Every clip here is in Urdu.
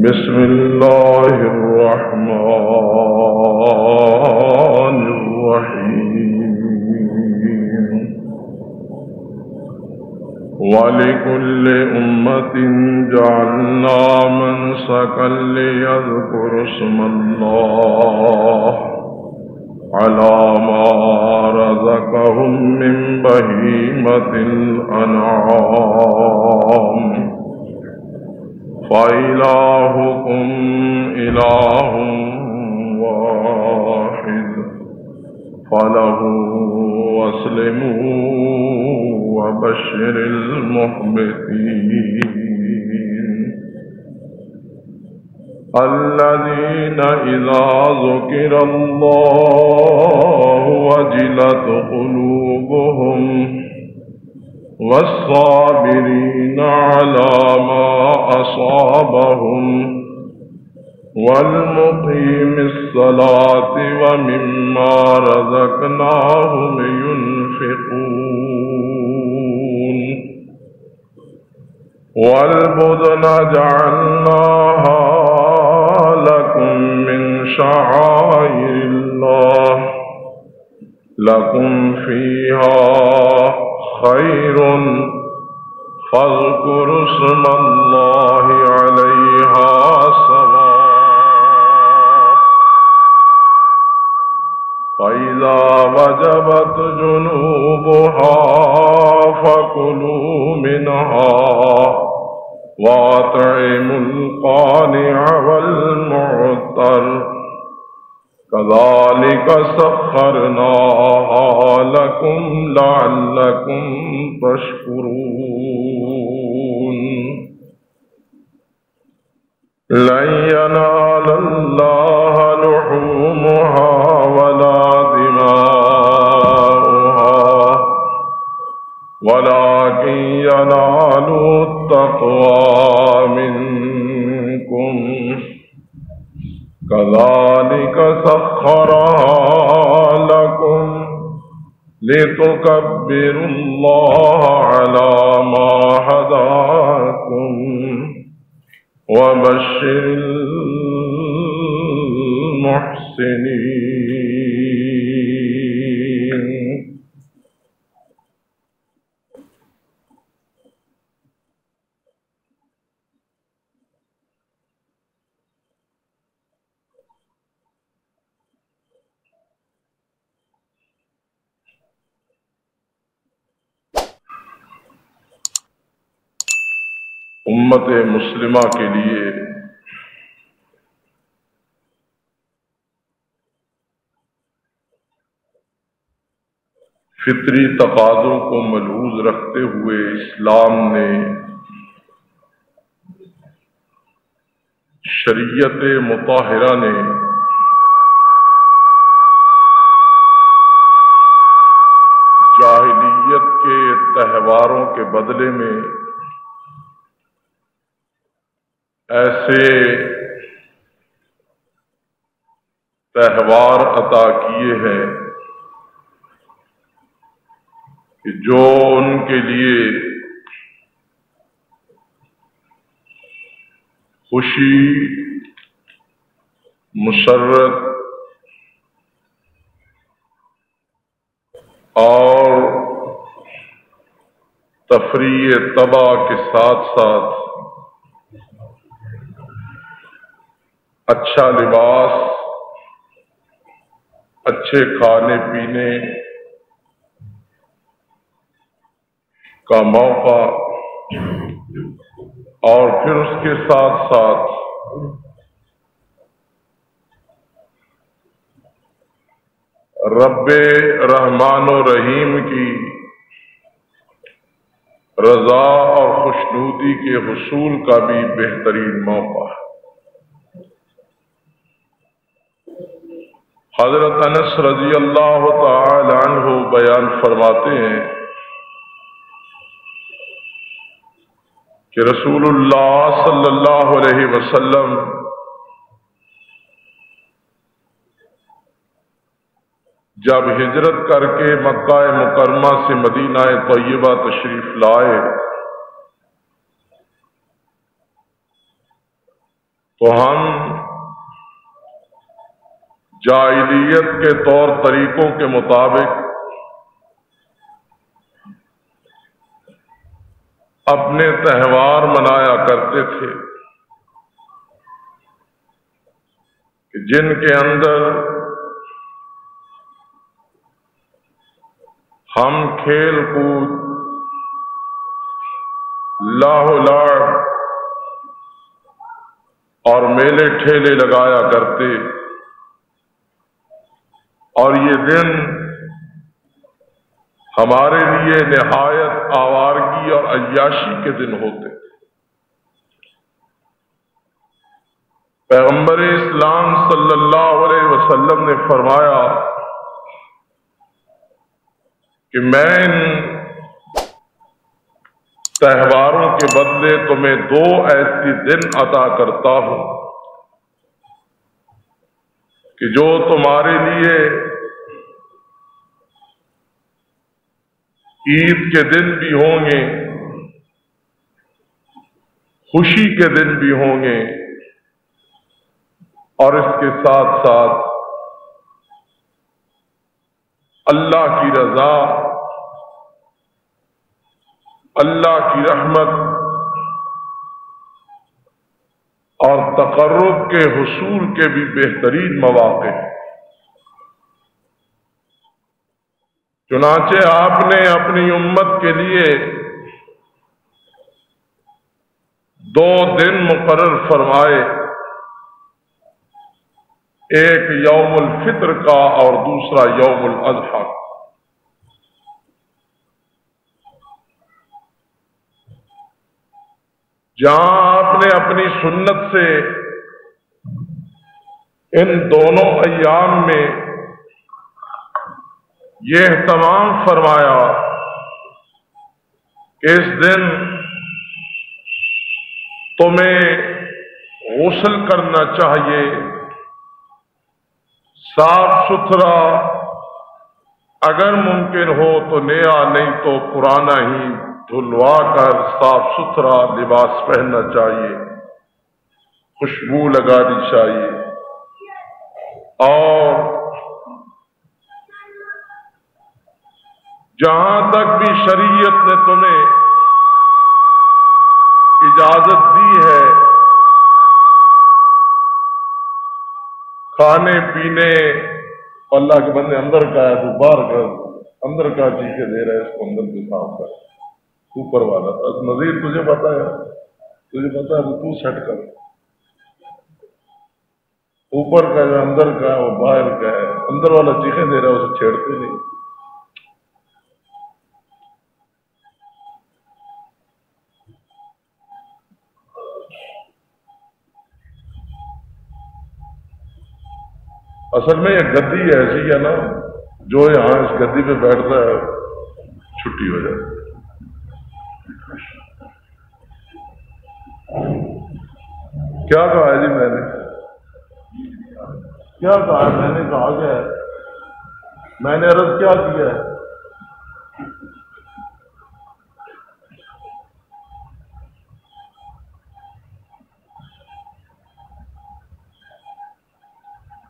بسم الله الرحمن الرحيم ولكل أمة جعلنا منسكا ليذكروا اسم الله على ما رزقهم من بهيمة الأنعام فإلهكم إله واحد فله واسلموا وبشر المخبتين الذين إذا ذكر الله وجلت قلوبهم والصابرين على ما أصابهم والمقيم الصلاة ومما رزقناهم ينفقون والبدن جعلناها لكم من شعائر الله لكم فيها خير فاذكروا اسم الله عليها صواف فإذا وجبت جنوبها فكلوا منها وأطعموا القانع والمعتر كذلك سخرناها لكم لعلكم تشكرون لن ينال الله لحومها ولا دماؤها ولكن يناله التقوى منكم كذلك سخرها لكم لتكبروا الله على ما هداكم وبشر المحسنين. امت مسلمہ کے لیے فطری تقاضوں کو ملحوظ رکھتے ہوئے اسلام نے شریعت مطہرہ نے جاہلیت کے تہواروں کے بدلے میں ایسے تہوار عطا کیے ہیں کہ جو ان کے لیے خوشی، مسرت اور تفریح طبع کے ساتھ ساتھ اچھا لباس، اچھے کھانے پینے کا موقع اور پھر اس کے ساتھ ساتھ رب رحمان و رحیم کی رضا اور خوشنودی کے حصول کا بھی بہترین موقع ہے۔ حضرت انس رضی اللہ تعالی عنہ بیان فرماتے ہیں کہ رسول اللہ صلی اللہ علیہ وسلم جب ہجرت کر کے مکہ مکرمہ سے مدینہ طیبہ تشریف لائے تو ہم جاہلیت کے طور طریقوں کے مطابق اپنے تہوار منایا کرتے تھے کہ جن کے اندر ہم کھیل کود، لاہ و لاڑ اور میلے ٹھیلے لگایا کرتے، اور یہ دن ہمارے لیے نہایت آوارگی اور عیاشی کے دن ہوتے تھے۔ پیغمبر اسلام صلی اللہ علیہ وسلم نے فرمایا کہ میں ان تہواروں کے بدلے تمہیں 2 ایسے دن عطا کرتا ہوں کہ جو تمہارے لیے عید کے دن بھی ہوں گے، خوشی کے دن بھی ہوں گے، اور اس کے ساتھ ساتھ اللہ کی رضا، اللہ کی رحمت اور تقرب کے حصول کے بھی بہترین مواقع ہیں۔ چنانچہ آپ نے اپنی امت کے لیے 2 دن مقرر فرمائے، ایک یوم الفطر کا اور دوسرا یوم الاضحیٰ۔ جہاں آپ نے اپنی سنت سے ان دونوں ایام میں یہ اہتمام فرمایا کہ اس دن تمہیں غسل کرنا چاہیے، صاف ستھرا، اگر ممکن ہو تو نیا، نہیں تو پرانا ہی دھلوا کر صاف ستھرا لباس پہننا چاہیے، خوشبو لگانی چاہیے، اور جہاں تک بھی شریعت نے تمہیں اجازت دی ہے کھانے پینے، اللہ کے بندے اندر کا ہے تو باہر کا، اندر کا چیزیں دے رہے، اس کو اندر سے صاف کر، اوپر والا نظیر تجھے پتا ہے تو تو سیٹ کر، اوپر کا جو اندر کا ہے وہ باہر کا ہے، اندر والا چیخیں دے رہا ہے اسے چھیڑتے نہیں۔ اصل میں یہ گدی ایسی ہے نا، جو یہاں اس گدی پہ بیٹھتا ہے چھٹی ہو جاتی ہے۔ کیا کہا ہے جی میں نے؟ کیا کہا ہے؟ میں نے کہا کیا ہے؟ میں نے عرض کیا کیا ہے؟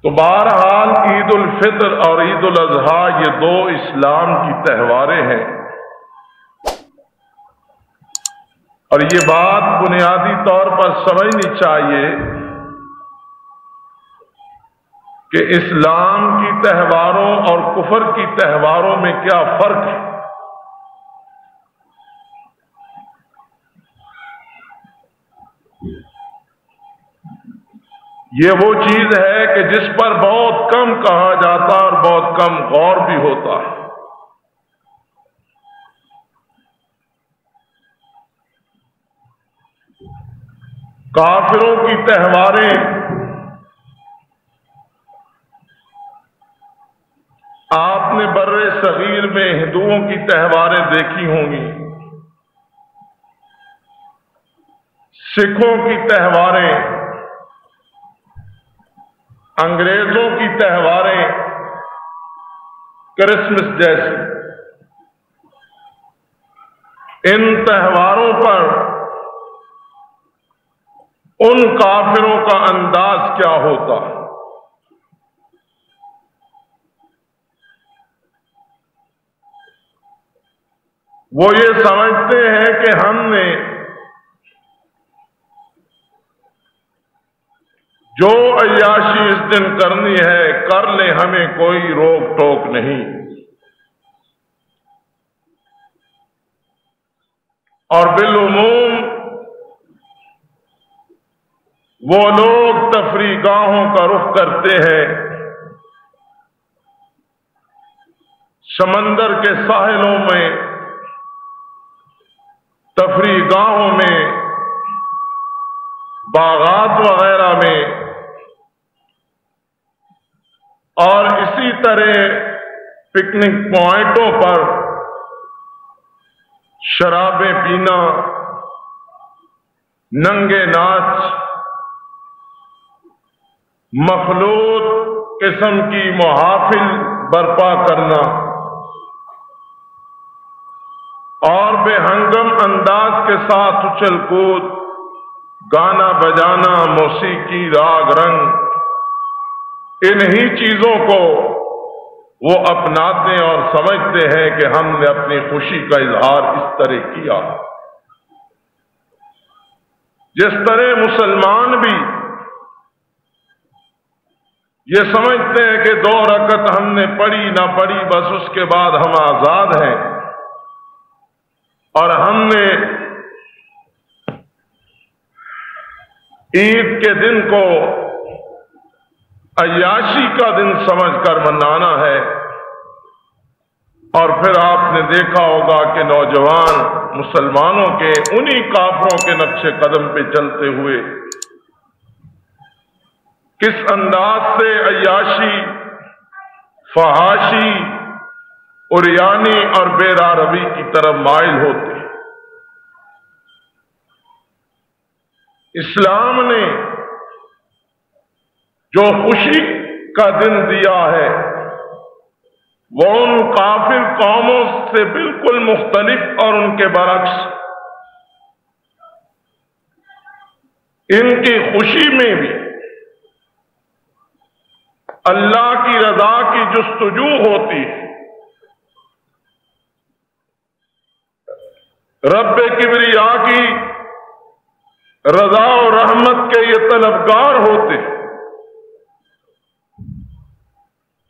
تو بہرحال عید الفطر اور عید الاضحیٰ یہ 2 اسلام کی تہواریں ہیں، اور یہ بات بنیادی طور پر سمجھنی چاہیے کہ اسلام کی تہواروں اور کفر کی تہواروں میں کیا فرق ہے۔ یہ وہ چیز ہے کہ جس پر بہت کم کہا جاتا اور بہت کم غور بھی ہوتا ہے۔ کافروں کی تہواریں آپ نے بر صغیر میں ہندوؤں کی تہواریں دیکھی ہوں گی، سکھوں کی تہواریں، انگریزوں کی تہواریں، کرسمس جیسی، ان تہواروں پر ان کافروں کا انداز کیا ہوتا؟ وہ یہ سمجھتے ہیں کہ ہم نے جو عیاشی اس دن کرنی ہے کر لیں، ہمیں کوئی روک ٹوک نہیں۔ اور بالعموم وہ لوگ تفریح گاہوں کا رخ کرتے ہیں، سمندر کے ساحلوں میں، تفریح گاہوں میں، باغات وغیرہ میں، اور اسی طرح پکنک پوائنٹوں پر شرابیں پینا، ننگے ناچ، مخلوط قسم کی محافل برپا کرنا اور بے ہنگم انداز کے ساتھ اچھل کود، گانا بجانا، موسیقی، راگ رنگ، انہی چیزوں کو وہ اپناتے اور سمجھتے ہیں کہ ہم نے اپنی خوشی کا اظہار اس طرح کیا۔ جس طرح مسلمان بھی یہ سمجھتے ہیں کہ 2 رکعت ہم نے پڑھی نہ پڑھی بس اس کے بعد ہم آزاد ہیں، اور ہم نے عید کے دن کو عیاشی کا دن سمجھ کر منانا ہے۔ اور پھر آپ نے دیکھا ہوگا کہ نوجوان مسلمانوں کے انہی کافروں کے نقش قدم پہ چلتے ہوئے کس انداز سے عیاشی، فحاشی، عریانی اور بیرا روی کی طرف مائل ہوتے۔ اسلام نے جو خوشی کا دن دیا ہے وہ ان کافر قوموں سے بالکل مختلف اور ان کے برعکس، ان کی خوشی میں بھی اللہ کی رضا کی جستجو ہوتی ہے، رب کبریا کی رضا و رحمت کے یہ طلبگار ہوتے ہیں،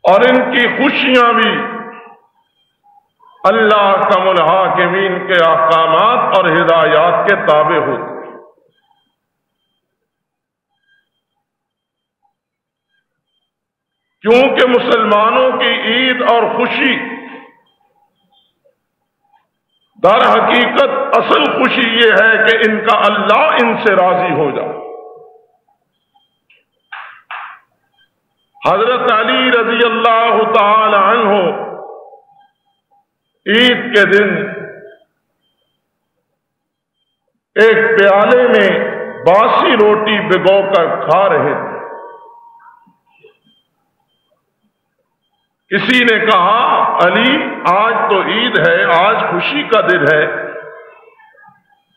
اور ان کی خوشیاں بھی اللہ احکم الحاکمین کے احکامات اور ہدایات کے تابع ہوتے ہیں۔ کیونکہ مسلمانوں کی عید اور خوشی در حقیقت اصل خوشی یہ ہے کہ ان کا اللہ ان سے راضی ہو جائے۔ حضرت علی رضی اللہ تعالی عنہ عید کے دن ایک پیالے میں باسی روٹی بھگو کر کھا رہے تھے۔ کسی نے کہا علی آج تو عید ہے، آج خوشی کا دن ہے،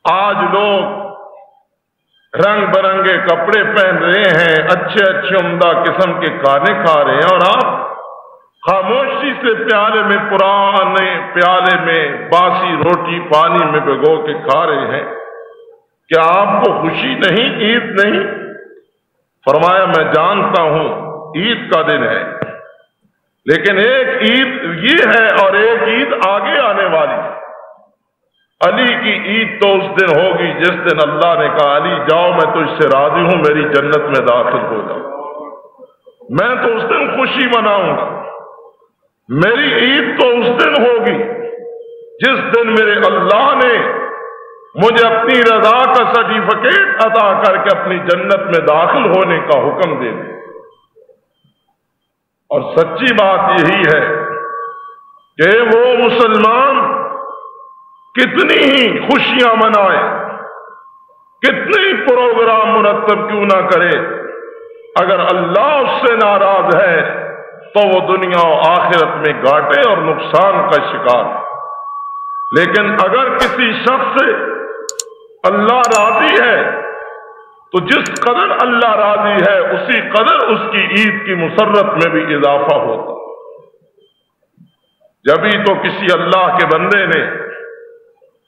آج لوگ رنگ برنگے کپڑے پہن رہے ہیں، اچھے اچھے عمدہ قسم کے کھانے کھا رہے ہیں، اور آپ خاموشی سے پیالے میں، پرانے پیالے میں باسی روٹی پانی میں بھگو کے کھا رہے ہیں، کیا آپ کو خوشی نہیں، عید نہیں؟ فرمایا میں جانتا ہوں عید کا دن ہے، لیکن ایک عید یہ ہے اور ایک عید آگے آنے والی ہے۔ علی کی عید تو اس دن ہوگی جس دن اللہ نے کہا علی جاؤ میں تجھ سے راضی ہوں، میری جنت میں داخل ہو جاؤ، میں تو اس دن خوشی مناؤں گا۔ میری عید تو اس دن ہوگی جس دن میرے اللہ نے مجھے اپنی رضا کا سرٹیفکیٹ عطا کر کے اپنی جنت میں داخل ہونے کا حکم دے دے۔ اور سچی بات یہی ہے کہ وہ مسلمان کتنی ہی خوشیاں منائے، کتنے ہی پروگرام مرتب کیوں نہ کرے، اگر اللہ اس سے ناراض ہے تو وہ دنیا و آخرت میں گھاٹے اور نقصان کا شکار ہے۔ لیکن اگر کسی شخص سے اللہ راضی ہے تو جس قدر اللہ راضی ہے اسی قدر اس کی عید کی مسرت میں بھی اضافہ ہوتا۔ جبھی تو کسی اللہ کے بندے نے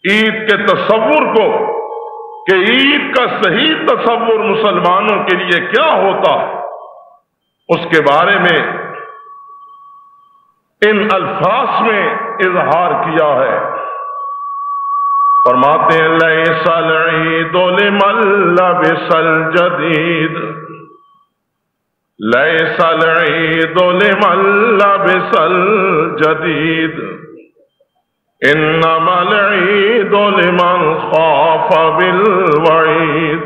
عید کے تصور کو، کہ عید کا صحیح تصور مسلمانوں کے لیے کیا ہوتا ہے، اس کے بارے میں ان الفاظ میں اظہار کیا ہے۔ فرماتے ہیں لیس العید لمن لبس الجدید، لیس العید لمن لبس الجدید، انما العید لمن خاف بالوعید۔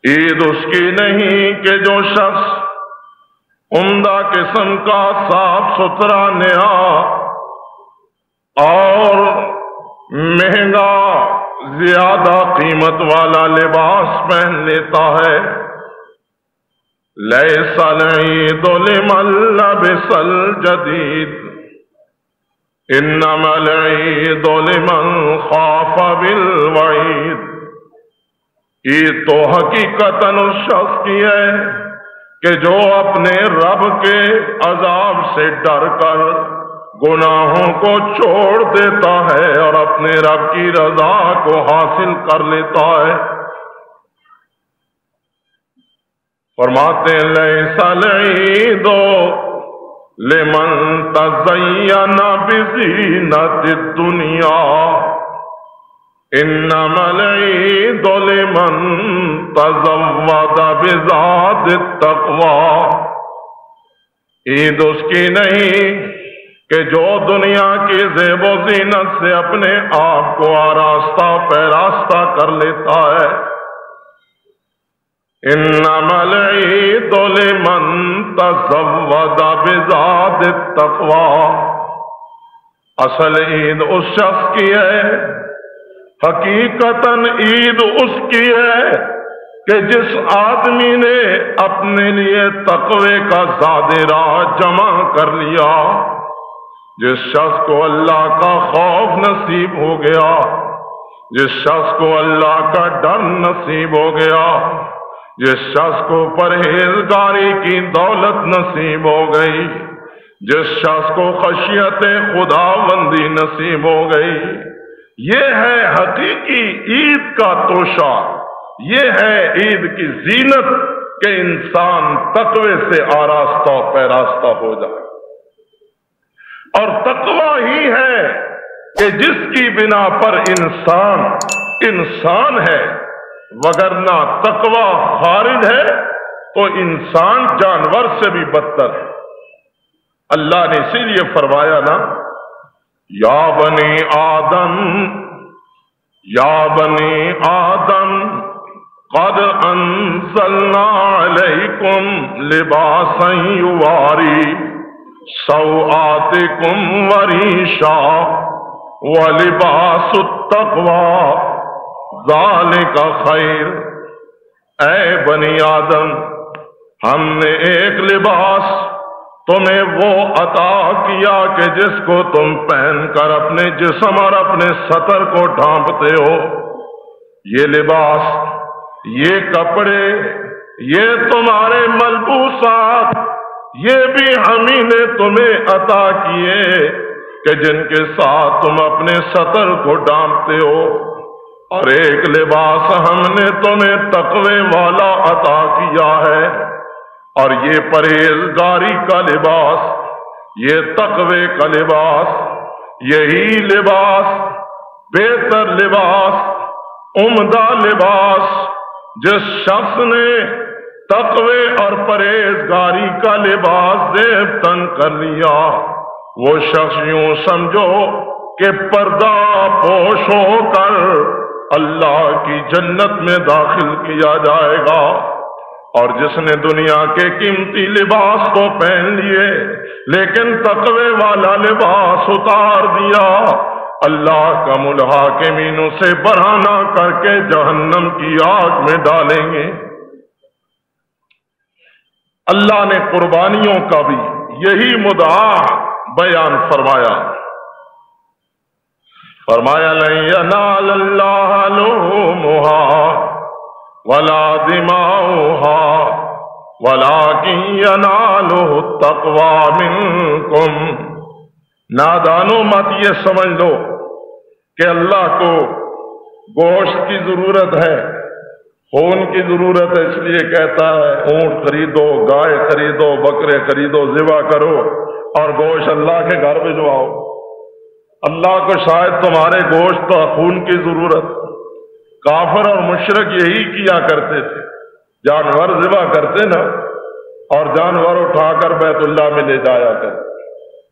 عید اس کی نہیں کہ جو شخص عمدہ قسم کا صاف ستھرا نیا اور مہنگا زیادہ قیمت والا لباس پہن لیتا ہے۔ لیس العید لمن لبس الجدید، انما العید لمن خاف بالوعید۔ عید تو حقیقتاً اس شخص کی ہے کہ جو اپنے رب کے عذاب سے ڈر کر گناہوں کو چھوڑ دیتا ہے اور اپنے رب کی رضا کو حاصل کر لیتا ہے۔ فرماتے ہیں لیس العید لمن تزین بزینت الدنیا، انما العید لمن تزود بزاد التقوی۔ عید اس کی نہیں کہ جو دنیا کی زیب و زینت سے اپنے آپ کو آراستہ پیراستہ کر لیتا ہے۔ انما العید لمن تزود بزاد التقوی۔ اصل عید اس شخص کی ہے، حقیقتاً عید اس کی ہے کہ جس آدمی نے اپنے لیے تقوی کا زاد راہ جمع کر لیا، جس شخص کو اللہ کا خوف نصیب ہو گیا، جس شخص کو اللہ کا ڈر نصیب ہو گیا، جس شخص کو پرہیزگاری کی دولت نصیب ہو گئی، جس شخص کو خشیت خداوندی نصیب ہو گئی، یہ ہے حقیقی عید کا توشہ، یہ ہے عید کی زینت کہ انسان تقوی سے آراستہ پیراستہ ہو جائے۔ اور تقوی ہی ہے کہ جس کی بنا پر انسان ہے، وگرنہ تقوی خارج ہے تو انسان جانور سے بھی بدتر ہے۔ اللہ نے اسی لیے فرمایا نا، یا بنی آدم یا بنی آدم قد انزلنا علیکم لباسا یواری سوآتکم وریشا ولباس التقوی ذالک خیر۔ اے بنی آدم، ہم نے ایک لباس تمہیں وہ عطا کیا کہ جس کو تم پہن کر اپنے جسم اور اپنے سطر کو ڈھانپتے ہو۔ یہ لباس، یہ کپڑے، یہ تمہارے ملبوسات، یہ بھی ہم ہی نے تمہیں عطا کیے کہ جن کے ساتھ تم اپنے سطر کو ڈھانپتے ہو۔ اور ایک لباس ہم نے تمہیں تقوی والا عطا کیا ہے، اور یہ پرہیزگاری کا لباس، یہ تقوی کا لباس، یہی لباس بہتر لباس، عمدہ لباس، جس شخص نے تقوی اور پرہیزگاری کا لباس زیب تن کر لیا، وہ شخص یوں سمجھو کہ پردہ پوش ہو کر اللہ کی جنت میں داخل کیا جائے گا۔ اور جس نے دنیا کے قیمتی لباس کو پہن لیے لیکن تقوی والا لباس اتار دیا، اللہ کا ملحاقمین اسے برہنہ کر کے جہنم کی آگ میں ڈالیں گے۔ اللہ نے قربانیوں کا بھی یہی مدعا بیان فرمایا۔ فرمایا لن ینال اللہ لحومہا ولا دماؤہا ولکن ینالہ التقوی منکم۔ نادانو مت یہ سمجھ لو کہ اللہ کو گوشت کی ضرورت ہے، خون کی ضرورت ہے، اس لیے کہتا ہے اونٹ خریدو، گائے خریدو، بکرے خریدو، ذبح کرو اور گوشت اللہ کے گھر بھجواؤ۔ اللہ کو شاید تمہارے گوشت اور خون کی ضرورت۔ کافر اور مشرک یہی کیا کرتے تھے، جانور ذبح کرتے نا اور جانور اٹھا کر بیت اللہ میں لے جایا کرتے،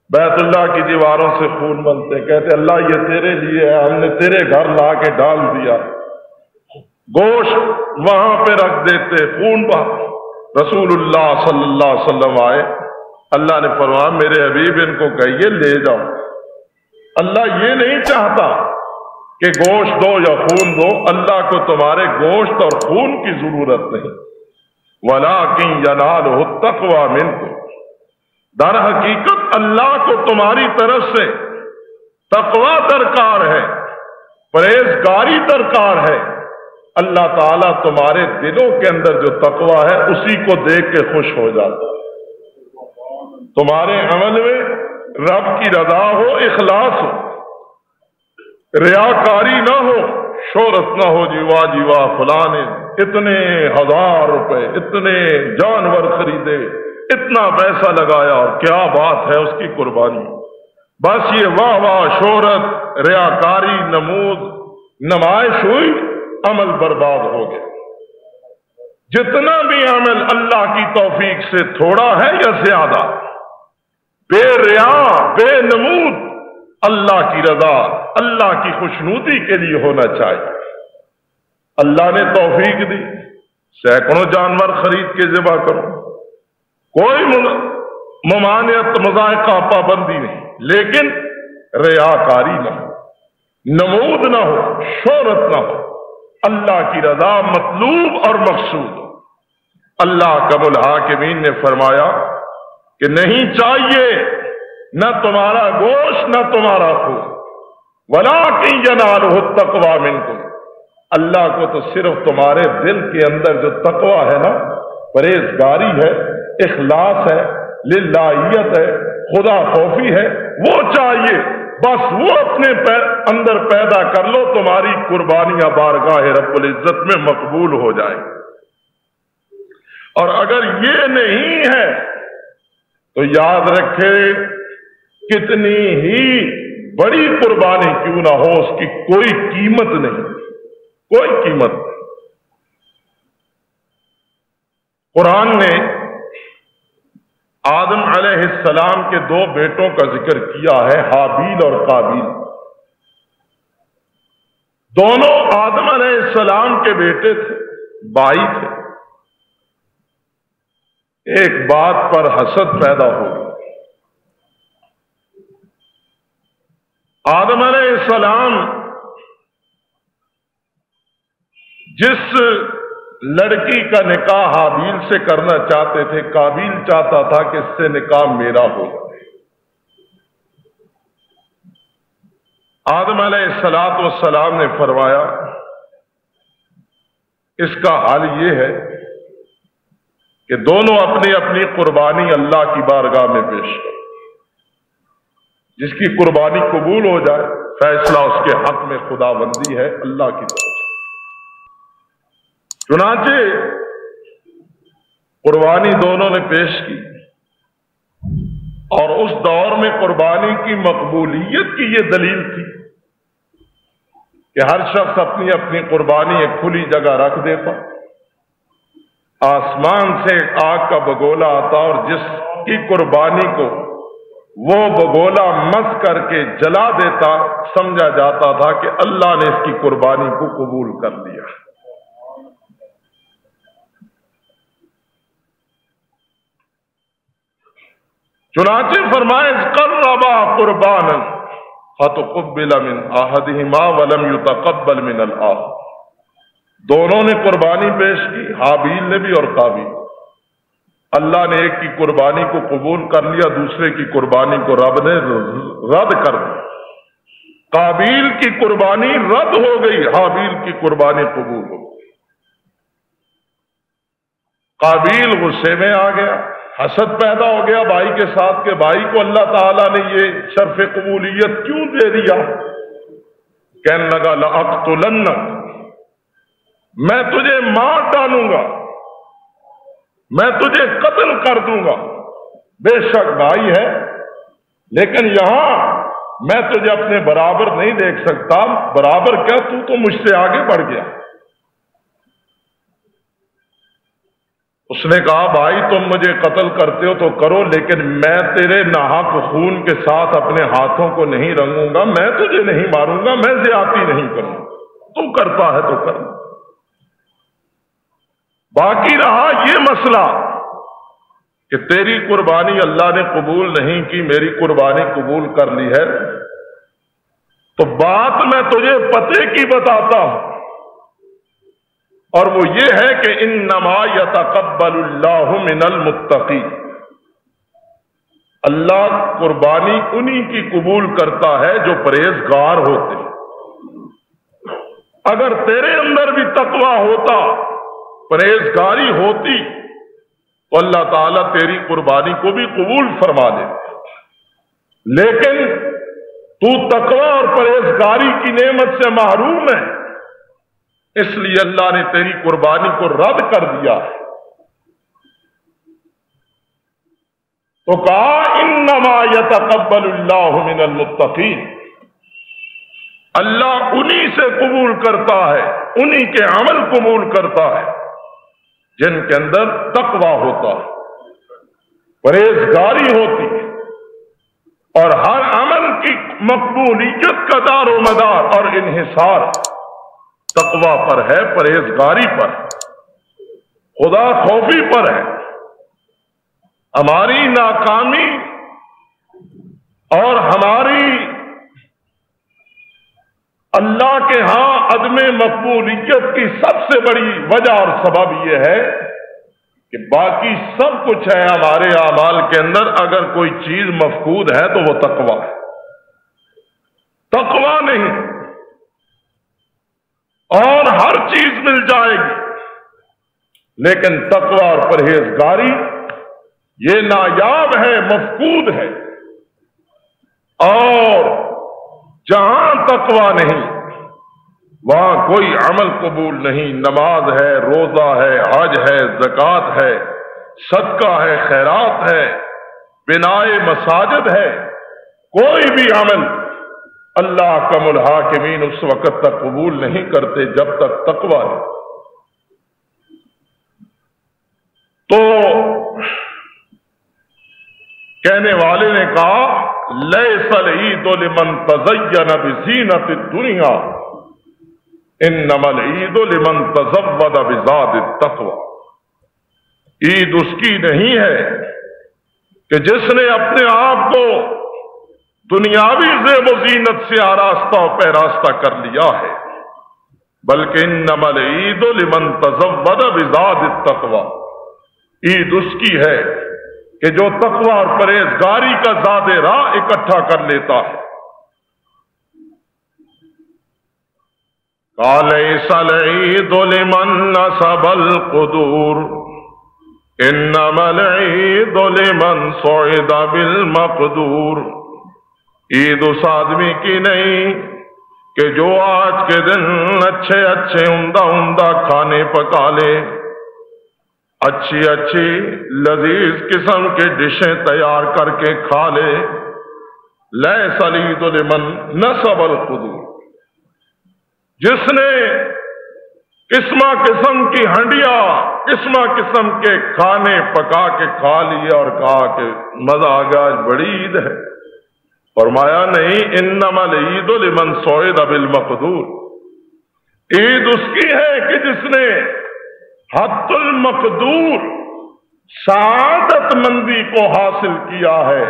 بیت اللہ کی دیواروں سے خون ملتے، کہتے اللہ یہ تیرے لیے ہے، ہم نے تیرے گھر لا کے ڈال دیا۔ گوشت وہاں پہ رکھ دیتے، خون بہا۔ رسول اللہ صلی اللہ علیہ وسلم آئے، اللہ نے فرمایا میرے حبیب ان کو کہیے لے جاؤ۔ اللہ یہ نہیں چاہتا کہ گوشت دو یا خون دو، اللہ کو تمہارے گوشت اور خون کی ضرورت نہیں۔ وَلَٰكِن يَنَالُهُ التَّقْوَىٰ مِنكُمْ، در حقیقت اللہ کو تمہاری طرف سے تقوی درکار ہے، پرہیزگاری درکار ہے۔ اللہ تعالیٰ تمہارے دلوں کے اندر جو تقوی ہے اسی کو دیکھ کے خوش ہو جاتا ہے۔ تمہارے عمل میں رب کی رضا ہو، اخلاص ہو، ریاکاری نہ ہو، شہرت نہ ہو، جیوا جیوا فلاں نے اتنے 1000 روپے، اتنے جانور خریدے، اتنا پیسہ لگایا اور کیا بات ہے اس کی قربانی۔ بس یہ واہ واہ، شہرت، ریاکاری، نمود، نمائش ہوئی، عمل برباد ہو گیا۔ جتنا بھی عمل اللہ کی توفیق سے تھوڑا ہے یا زیادہ، بے ریا، بے نمود، اللہ کی رضا، اللہ کی خوشنودی کے لیے ہونا چاہیے۔ اللہ نے توفیق دی، سینکڑوں جانور خرید کے ذبح کرو، کوئی ممانعت، مذائقہ، پابندی نہیں، لیکن ریاکاری نہ ہو، نمود نہ ہو، شہرت نہ ہو، اللہ کی رضا مطلوب اور مقصود ہو۔ اللہ رب الحاکمین نے فرمایا کہ نہیں چاہیے نہ تمہارا گوشت نہ تمہارا خون، وَلَٰكِن يَنَالُهُ التَّقْوَىٰ مِنكُمْ، اللہ کو تو صرف تمہارے دل کے اندر جو تقوی ہے نا، پرہیزگاری ہے، اخلاص ہے، للہیت ہے، خدا خوفی ہے، وہ چاہیے۔ بس وہ اپنے اندر پیدا کر لو، تمہاری قربانیاں بارگاہ رب العزت میں مقبول ہو جائیں۔ اور اگر یہ نہیں ہے تو یاد رکھے کتنی ہی بڑی قربانی کیوں نہ ہو، اس کی کوئی قیمت نہیں، کوئی قیمت نہیں۔ قرآن نے آدم علیہ السلام کے 2 بیٹوں کا ذکر کیا ہے، حابیل اور قابیل۔ دونوں آدم علیہ السلام کے بیٹے تھے، بھائی تھے۔ ایک بات پر حسد پیدا ہو گئی۔ آدم علیہ السلام جس لڑکی کا نکاح حابیل سے کرنا چاہتے تھے، قابیل چاہتا تھا کہ اس سے نکاح میرا ہو جائے۔ آدم علیہ السلام نے فرمایا اس کا حل یہ ہے کہ دونوں اپنی اپنی قربانی اللہ کی بارگاہ میں پیش کریں، جس کی قربانی قبول ہو جائے فیصلہ اس کے حق میں خدا بندی ہے اللہ کی طرف سے۔ چنانچہ قربانی دونوں نے پیش کی، اور اس دور میں قربانی کی مقبولیت کی یہ دلیل تھی کہ ہر شخص اپنی اپنی قربانی ایک کھلی جگہ رکھ دیتا، آسمان سے آگ کا بگولا آتا اور جس کی قربانی کو وہ بگولا مس کر کے جلا دیتا، سمجھا جاتا تھا کہ اللہ نے اس کی قربانی کو قبول کر لیا۔ چنانچہ فرمائے قربا قربانا فتقبل من احدہما ولم یتقبل من الآخر، دونوں نے قربانی پیش کی، حابیل نے بھی اور قابیل۔ اللہ نے ایک کی قربانی کو قبول کر لیا، دوسرے کی قربانی کو رب نے رد کر دیا۔ قابیل کی قربانی رد ہو گئی، حابیل کی قربانی قبول ہو گئی۔ قابیل غصے میں آ گیا، حسد پیدا ہو گیا بھائی کے ساتھ کہ بھائی کو اللہ تعالیٰ نے یہ شرف قبولیت کیوں دے دیا؟ کہنے لگا لأقتلنک، میں تجھے مار ڈالوں گا، میں تجھے قتل کر دوں گا۔ بے شک بھائی ہے، لیکن یہاں میں تجھے اپنے برابر نہیں دیکھ سکتا۔ برابر کیا، تو مجھ سے آگے بڑھ گیا۔ اس نے کہا بھائی تم مجھے قتل کرتے ہو تو کرو، لیکن میں تیرے ناحق خون کے ساتھ اپنے ہاتھوں کو نہیں رنگوں گا، میں تجھے نہیں ماروں گا، میں زیادتی نہیں کروں گا، تو کرتا ہے تو کر۔ باقی رہا یہ مسئلہ کہ تیری قربانی اللہ نے قبول نہیں کی، میری قربانی قبول کر لی ہے، تو بات میں تجھے پتے کی بتاتا ہوں، اور وہ یہ ہے کہ انما یتقبل اللہ من المتقین، اللہ قربانی انہی کی قبول کرتا ہے جو پرہیزگار ہوتے ہیں۔ اگر تیرے اندر بھی تقویٰ ہوتا، پرہیزگاری ہوتی، تو اللہ تعالیٰ تیری قربانی کو بھی قبول فرما دیتا، لیکن تو تقویٰ اور پرہیزگاری کی نعمت سے محروم ہے، اس لیے اللہ نے تیری قربانی کو رد کر دیا۔ تو کہا انما یتقبل اللہ من المتقین، اللہ انہی سے قبول کرتا ہے، انہی کے عمل قبول کرتا ہے جن کے اندر تقویٰ ہوتا ہے، پرہیزگاری ہوتی ہے، اور ہر عمل کی مقبولیت کا دار و مدار اور انحصار تقویٰ پر ہے، پرہیزگاری پر، خدا خوفی پر ہے۔ ہماری ناکامی اور ہماری اللہ کے ہاں عدم مقبولیت کی سب سے بڑی وجہ اور سبب یہ ہے کہ باقی سب کچھ ہے ہمارے اعمال کے اندر، اگر کوئی چیز مفقود ہے تو وہ تقویٰ ہے۔ تقویٰ نہیں، اور ہر چیز مل جائے گی، لیکن تقویٰ اور پرہیزگاری یہ نایاب ہے، مفقود ہے۔ اور جہاں تقویٰ نہیں وہاں کوئی عمل قبول نہیں، نماز ہے، روزہ ہے، حج ہے، زکوٰۃ ہے، صدقہ ہے، خیرات ہے، بنائے مساجد ہے، کوئی بھی عمل اللہ کا الحاکمین اس وقت تک قبول نہیں کرتے جب تک تقویٰ ہے۔ تو کہنے والے نے کہا لیس العید لمن تزین بزینت الدنیا انما العید لمن تزود بزاد التقوی، عید اس کی نہیں ہے کہ جس نے اپنے آپ کو دنیاوی زیب و زینت سے آراستہ و پیراستہ کر لیا ہے، بلکہ انما العید لمن تزود بزاد التقوی، عید اس کی ہے کہ جو تقویٰ اور پرہیزگاری کا زاد راہ اکٹھا کر لیتا ہے۔ لیس العید لمن نصب القدور انما العید لمن صعد بالمقدور، عید اس آدمی کی نہیں کہ جو آج کے دن اچھے اچھے عمدہ عمدہ کھانے پکا لے، اچھی اچھی لذیذ قسم کے ڈشیں تیار کر کے کھا لے۔ لیس العید لمن نصب القدور، جس نے قسمہ قسم کی ہنڈیاں، قسمہ قسم کے کھانے پکا کے کھا لیے اور کہا کہ مزہ آ گیا، آج بڑی عید ہے، فرمایا نہیں، انما العید لمن صعد بالمقدور، عید اس کی ہے کہ جس نے حد المقدور سعادت مندی کو حاصل کیا ہے،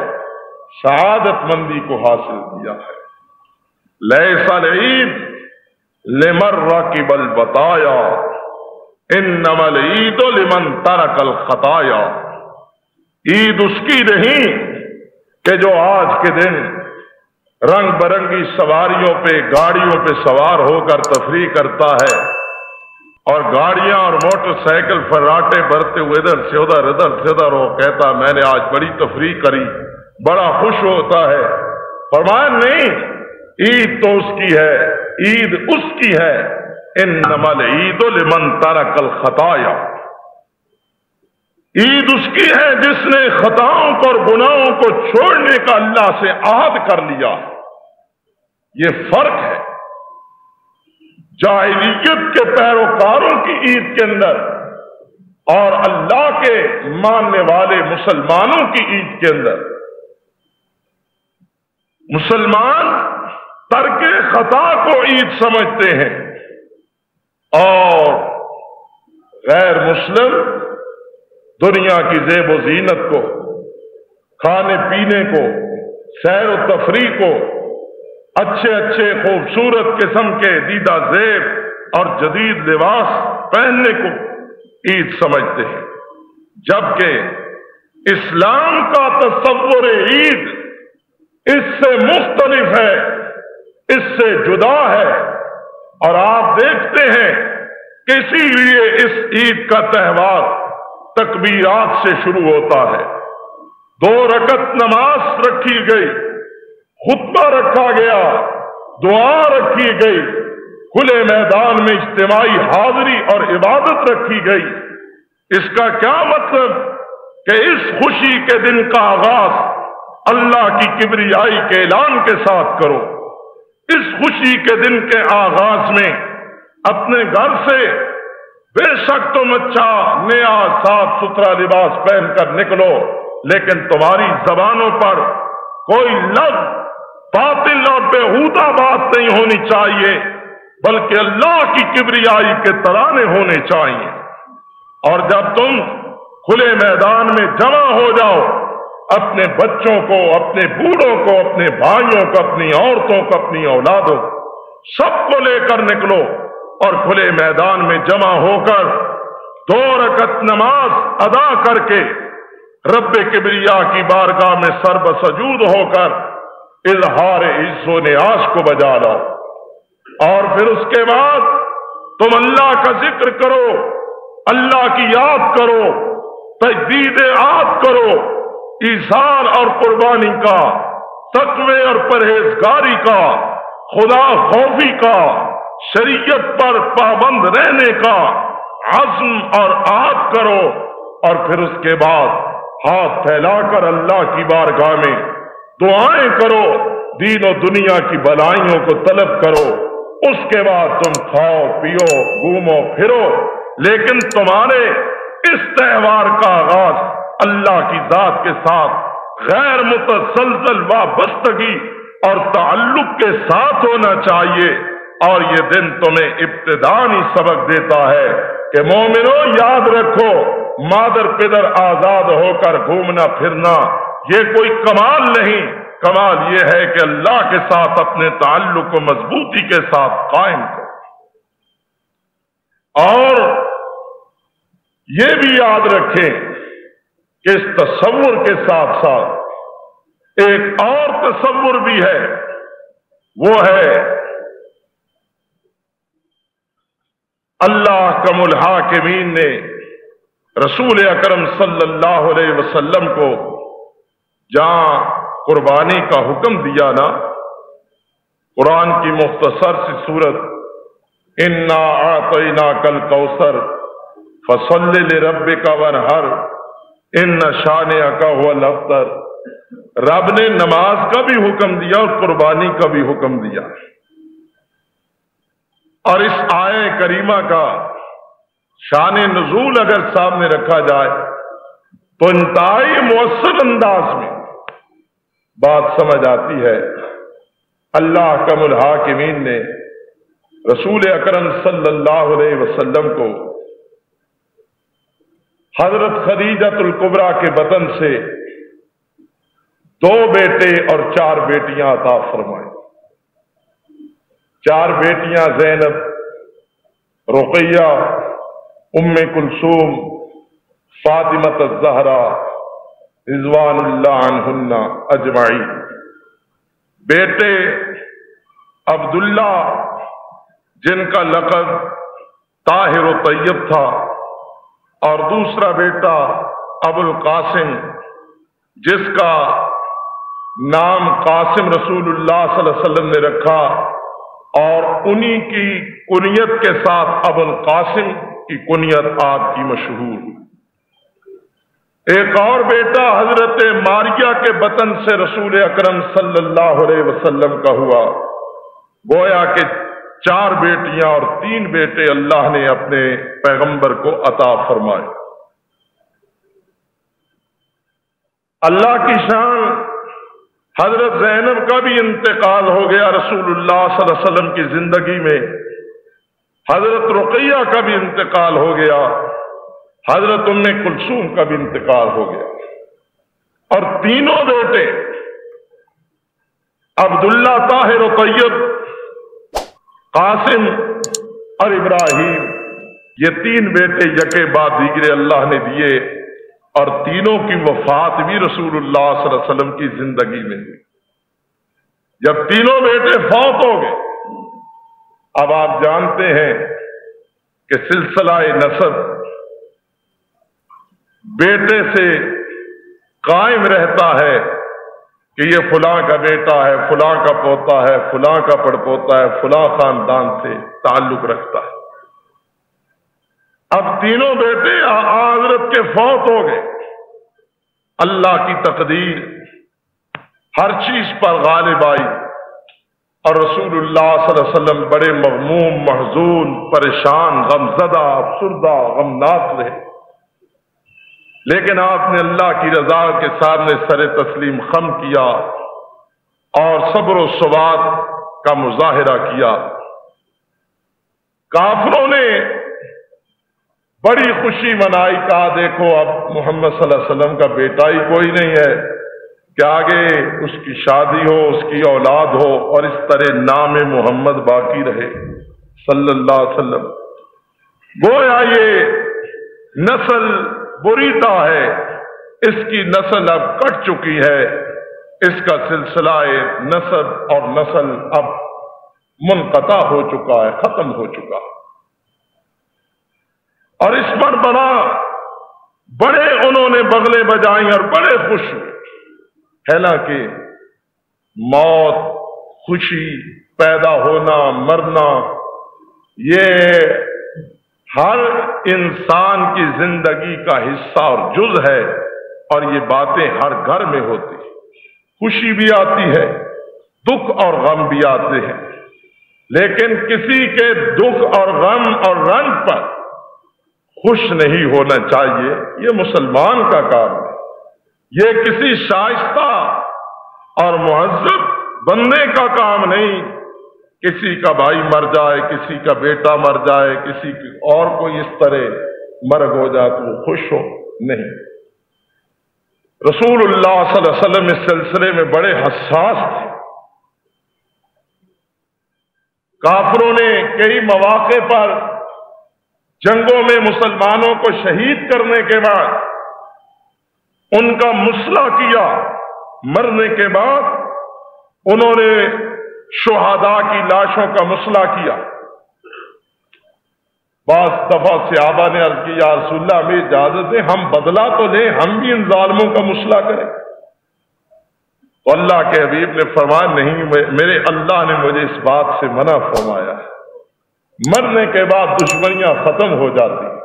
سعادت مندی کو حاصل کیا ہے۔ لیس العید لمن رکب البطایا انما العید لمن ترک الخطایا، عید اس کی نہیں کہ جو آج کے دن رنگ برنگی سواریوں پہ گاڑیوں پہ سوار ہو کر تفریح کرتا ہے، اور گاڑیاں اور موٹر سائیکل فراٹے بھرتے ہوئے ادھر سے ادھر وہ کہتا میں نے آج بڑی تفریح کری، بڑا خوش ہوتا ہے۔ فرمایا نہیں، عید تو اس کی ہے، عید اس کی ہے، انما العید لمن ترک الخطایا، عید اس کی ہے جس نے خطاؤں کو اور گناہوں کو چھوڑنے کا اللہ سے عہد کر لیا۔ یہ فرق ہے جاہلیت کے پیروکاروں کی عید کے اندر اور اللہ کے ماننے والے مسلمانوں کی عید کے اندر۔ مسلمان ترک خطا کو عید سمجھتے ہیں، اور غیر مسلم دنیا کی زیب و زینت کو، کھانے پینے کو، سیر و تفریح کو، اچھے اچھے خوبصورت قسم کے دیدہ زیب اور جدید لباس پہننے کو عید سمجھتے ہیں، جبکہ اسلام کا تصور عید اس سے مختلف ہے، اس سے جدا ہے۔ اور آپ دیکھتے ہیں کہ اسی لیے اس عید کا تہوار تکبیرات سے شروع ہوتا ہے، 2 رکعت نماز رکھی گئی، خطبہ رکھا گیا، دعا رکھی گئی، کھلے میدان میں اجتماعی حاضری اور عبادت رکھی گئی۔ اس کا کیا مطلب کہ اس خوشی کے دن کا آغاز اللہ کی کبریائی کے اعلان کے ساتھ کرو۔ اس خوشی کے دن کے آغاز میں اپنے گھر سے بے شک تم اچھا نیا صاف ستھرا لباس پہن کر نکلو، لیکن تمہاری زبانوں پر کوئی لفظ باطل اور بیہودہ بات نہیں ہونی چاہیے، بلکہ اللہ کی کبریائی کے ترانے ہونے چاہیے۔ اور جب تم کھلے میدان میں جمع ہو جاؤ، اپنے بچوں کو، اپنے بوڑھوں کو، اپنے بھائیوں کو، اپنی عورتوں کو، اپنی اولادوں سب کو لے کر نکلو، اور کھلے میدان میں جمع ہو کر 2 رکعت نماز ادا کر کے رب کبریا کی بارگاہ میں سر بسجود ہو کر اظہار عز و نیاز کو بجا لاؤ۔ اور پھر اس کے بعد تم اللہ کا ذکر کرو، اللہ کی یاد کرو، تجدید عہد کرو، ایثار اور قربانی کا، تقوی اور پرہیزگاری کا، خدا خوفی کا، شریعت پر پابند رہنے کا عزم اور عہد کرو۔ اور پھر اس کے بعد ہاتھ پھیلا کر اللہ کی بارگاہ میں دعائیں کرو، دین و دنیا کی بلائیوں کو طلب کرو۔ اس کے بعد تم کھاؤ پیو گھومو پھرو، لیکن تمہارے اس تہوار کا آغاز اللہ کی ذات کے ساتھ غیر متسلسل وابستگی اور تعلق کے ساتھ ہونا چاہیے۔ اور یہ دن تمہیں ابتدائی سبق دیتا ہے کہ مومنو یاد رکھو، مادر پدر آزاد ہو کر گھومنا پھرنا یہ کوئی کمال نہیں، کمال یہ ہے کہ اللہ کے ساتھ اپنے تعلق کو مضبوطی کے ساتھ قائم کرو۔ اور یہ بھی یاد رکھیں کہ اس تصور کے ساتھ ساتھ ایک اور تصور بھی ہے، وہ ہے اللہ کم الحاکمین نے رسول اکرم صلی اللہ علیہ وسلم کو جہاں قربانی کا حکم دیا نا، قرآن کی مختصر سی صورت انا اعطیناک الکوثر فصل لربک وانحر ان شانئک هو الابتر، رب نے نماز کا بھی حکم دیا اور قربانی کا بھی حکم دیا۔ اور اس آیے کریمہ کا شان نزول اگر سامنے رکھا جائے تو انتہائی مؤثر انداز میں بات سمجھ آتی ہے۔ اللہ کم الحاکمین نے رسول اکرم صلی اللہ علیہ وسلم کو حضرت خدیجہ الکبریٰ کے بطن سے 2 بیٹے اور 4 بیٹیاں عطا فرمائیں۔ 4 بیٹیاں زینب، رقیہ، ام کلثوم، فاطمہ الزہرا رضوان اللہ عنہن اجمعین۔ بیٹے عبداللہ جن کا لقب طاہر و طیب تھا، اور دوسرا بیٹا ابو القاسم جس کا نام قاسم رسول اللہ صلی اللہ علیہ وسلم نے رکھا، اور انہی کی کنیت کے ساتھ ابو القاسم کی کنیت آپ کی مشہور ہوئی۔ ایک اور بیٹا حضرت ماریہ کے بطن سے رسول اکرم صلی اللہ علیہ وسلم کا ہوا۔ گویا کہ 4 بیٹیاں اور 3 بیٹے اللہ نے اپنے پیغمبر کو عطا فرمائے۔ اللہ کی شان، حضرت زینب کا بھی انتقال ہو گیا رسول اللہ صلی اللہ علیہ وسلم کی زندگی میں، حضرت رقیہ کا بھی انتقال ہو گیا، حضرت ام کلثوم کا بھی انتقال ہو گیا، اور تینوں بیٹے عبداللہ، طاہر و طیب، قاسم اور ابراہیم، یہ 3 بیٹے یکے بعد دیگرے اللہ نے دیے، اور تینوں کی وفات بھی رسول اللہ صلی اللہ علیہ وسلم کی زندگی میں ہوئی۔ جب تینوں بیٹے فوت ہو گئے، اب آپ جانتے ہیں کہ سلسلہ نسب بیٹے سے قائم رہتا ہے کہ یہ فلاں کا بیٹا ہے، فلاں کا پوتا ہے، فلاں کا پڑپوتا ہے، فلاں خاندان سے تعلق رکھتا ہے۔ اب تینوں بیٹے حضرت کے فوت ہو گئے۔ اللہ کی تقدیر ہر چیز پر غالب آئی، اور رسول اللہ صلی اللہ علیہ وسلم بڑے مغموم، محزون، پریشان، غمزدہ، افسردہ، غمناک رہے، لیکن آپ نے اللہ کی رضا کے سامنے سر تسلیم خم کیا اور صبر و ثبات کا مظاہرہ کیا۔ کافروں نے بڑی خوشی منائی، کہا دیکھو اب محمد صلی اللہ علیہ وسلم کا بیٹا ہی کوئی نہیں ہے کہ آگے اس کی شادی ہو، اس کی اولاد ہو، اور اس طرح نام محمد باقی رہے صلی اللہ علیہ وسلم۔ گویا یہ نسل بریدہ ہے، اس کی نسل اب کٹ چکی ہے، اس کا سلسلہ نسب اور نسل اب منقطع ہو چکا ہے، ختم ہو چکا ہے، اور اس پر بڑے انہوں نے بغلیں بجائیں اور بڑے خوش ہوئے۔ حالانکہ موت، خوشی، پیدا ہونا، مرنا، یہ ہر انسان کی زندگی کا حصہ اور جز ہے، اور یہ باتیں ہر گھر میں ہوتی ہیں۔ خوشی بھی آتی ہے، دکھ اور غم بھی آتے ہیں، لیکن کسی کے دکھ اور غم اور رنج پر خوش نہیں ہونا چاہیے، یہ مسلمان کا کام ہے۔ یہ کسی شائستہ اور مہذب بندے کا کام نہیں، کسی کا بھائی مر جائے، کسی کا بیٹا مر جائے، کسی کی اور کوئی اس طرح مرگ ہو جائے تو وہ خوش ہو، نہیں۔ رسول اللہ صلی اللہ علیہ وسلم اس سلسلے میں بڑے حساس تھے۔ کافروں نے کئی مواقع پر جنگوں میں مسلمانوں کو شہید کرنے کے بعد ان کا مصلح کیا، مرنے کے بعد انہوں نے شہداء کی لاشوں کا مصلح کیا۔ بعض دفعہ صحابہ نے عرض کی، یا رسول اللہ ہمیں اجازت دیں، ہم بدلہ تو لیں، ہم بھی ان ظالموں کا مصلح کریں۔ تو اللہ کے حبیب نے فرمایا نہیں، میرے اللہ نے مجھے اس بات سے منع فرمایا ہے، مرنے کے بعد دشمنیاں ختم ہو جاتی ہیں۔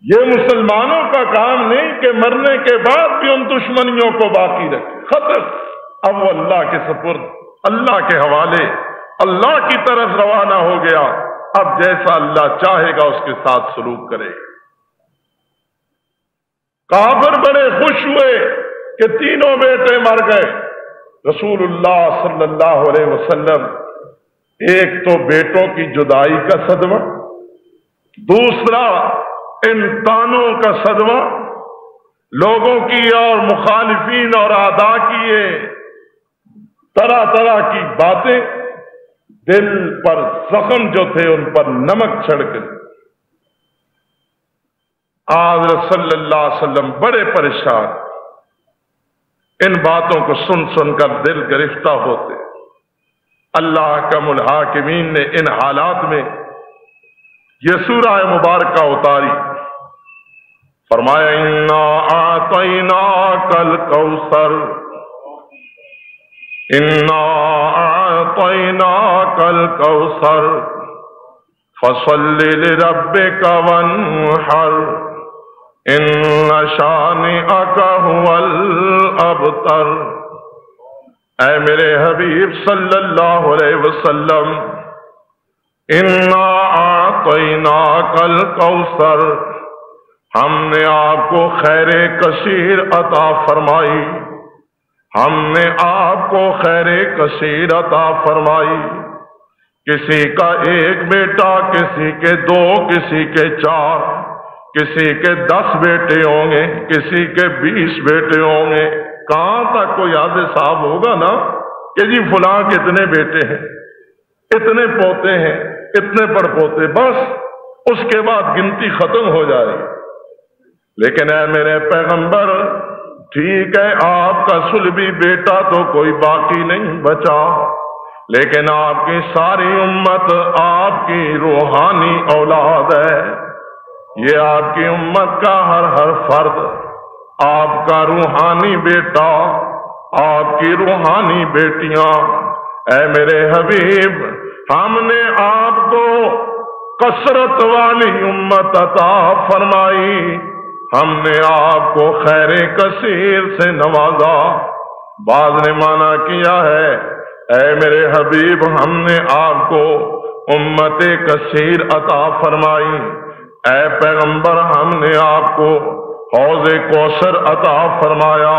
یہ مسلمانوں کا کام نہیں کہ مرنے کے بعد بھی ان دشمنیوں کو باقی رکھے، ختم۔ اب وہ اللہ کے سپرد، اللہ کے حوالے، اللہ کی طرف روانہ ہو گیا، اب جیسا اللہ چاہے گا اس کے ساتھ سلوک کرے گا۔ کافر بڑے خوش ہوئے کہ تینوں بیٹے مر گئے۔ رسول اللہ صلی اللہ علیہ وسلم، ایک تو بیٹوں کی جدائی کا صدمہ، دوسرا ان تانوں کا صدمہ، لوگوں کی اور مخالفین اور اعداء کی یہ طرح طرح کی باتیں، دل پر زخم جو تھے ان پر نمک چھڑک۔ حضرت صلی اللہ علیہ وسلم بڑے پریشان۔ ان باتوں کو سن سن کر دل گرفتہ ہوتے۔ اللہ کا الحاکمین نے ان حالات میں یہ سورہ مبارکہ اتاری، فرمایا انا اعطیناک الکوثر، انا اعطیناک الکوثر فصل لربک وانحر ان شانئک هو الابتر۔ اے میرے حبیب صلی اللہ علیہ وسلم، انا اعطیناک الکوثر، ہم نے آپ کو خیر کثیر عطا فرمائی، ہم نے آپ کو خیر کثیر عطا فرمائی۔ کسی کا ایک بیٹا، کسی کے دو، کسی کے چار، کسی کے 10 بیٹے ہوں گے، کسی کے 20 بیٹے ہوں گے۔ کہاں تک کوئی یاد صاحب ہوگا نا کہ جی فلاں کے اتنے بیٹے ہیں، اتنے پوتے ہیں، اتنے پڑ پوتے، بس اس کے بعد گنتی ختم ہو جائے گی۔ لیکن اے میرے پیغمبر، ٹھیک ہے آپ کا صلبی بیٹا تو کوئی باقی نہیں بچا، لیکن آپ کی ساری امت آپ کی روحانی اولاد ہے۔ یہ آپ کی امت کا ہر فرد آپ کا روحانی بیٹا، آپ کی روحانی بیٹیاں۔ اے میرے حبیب، ہم نے آپ کو کثرت والی امت عطا فرمائی، ہم نے آپ کو خیر کثیر سے نوازا۔ بعض نے مانا کیا ہے، اے میرے حبیب ہم نے آپ کو امت کثیر عطا فرمائی، اے پیغمبر ہم نے آپ کو حوض کوثر عطا فرمایا،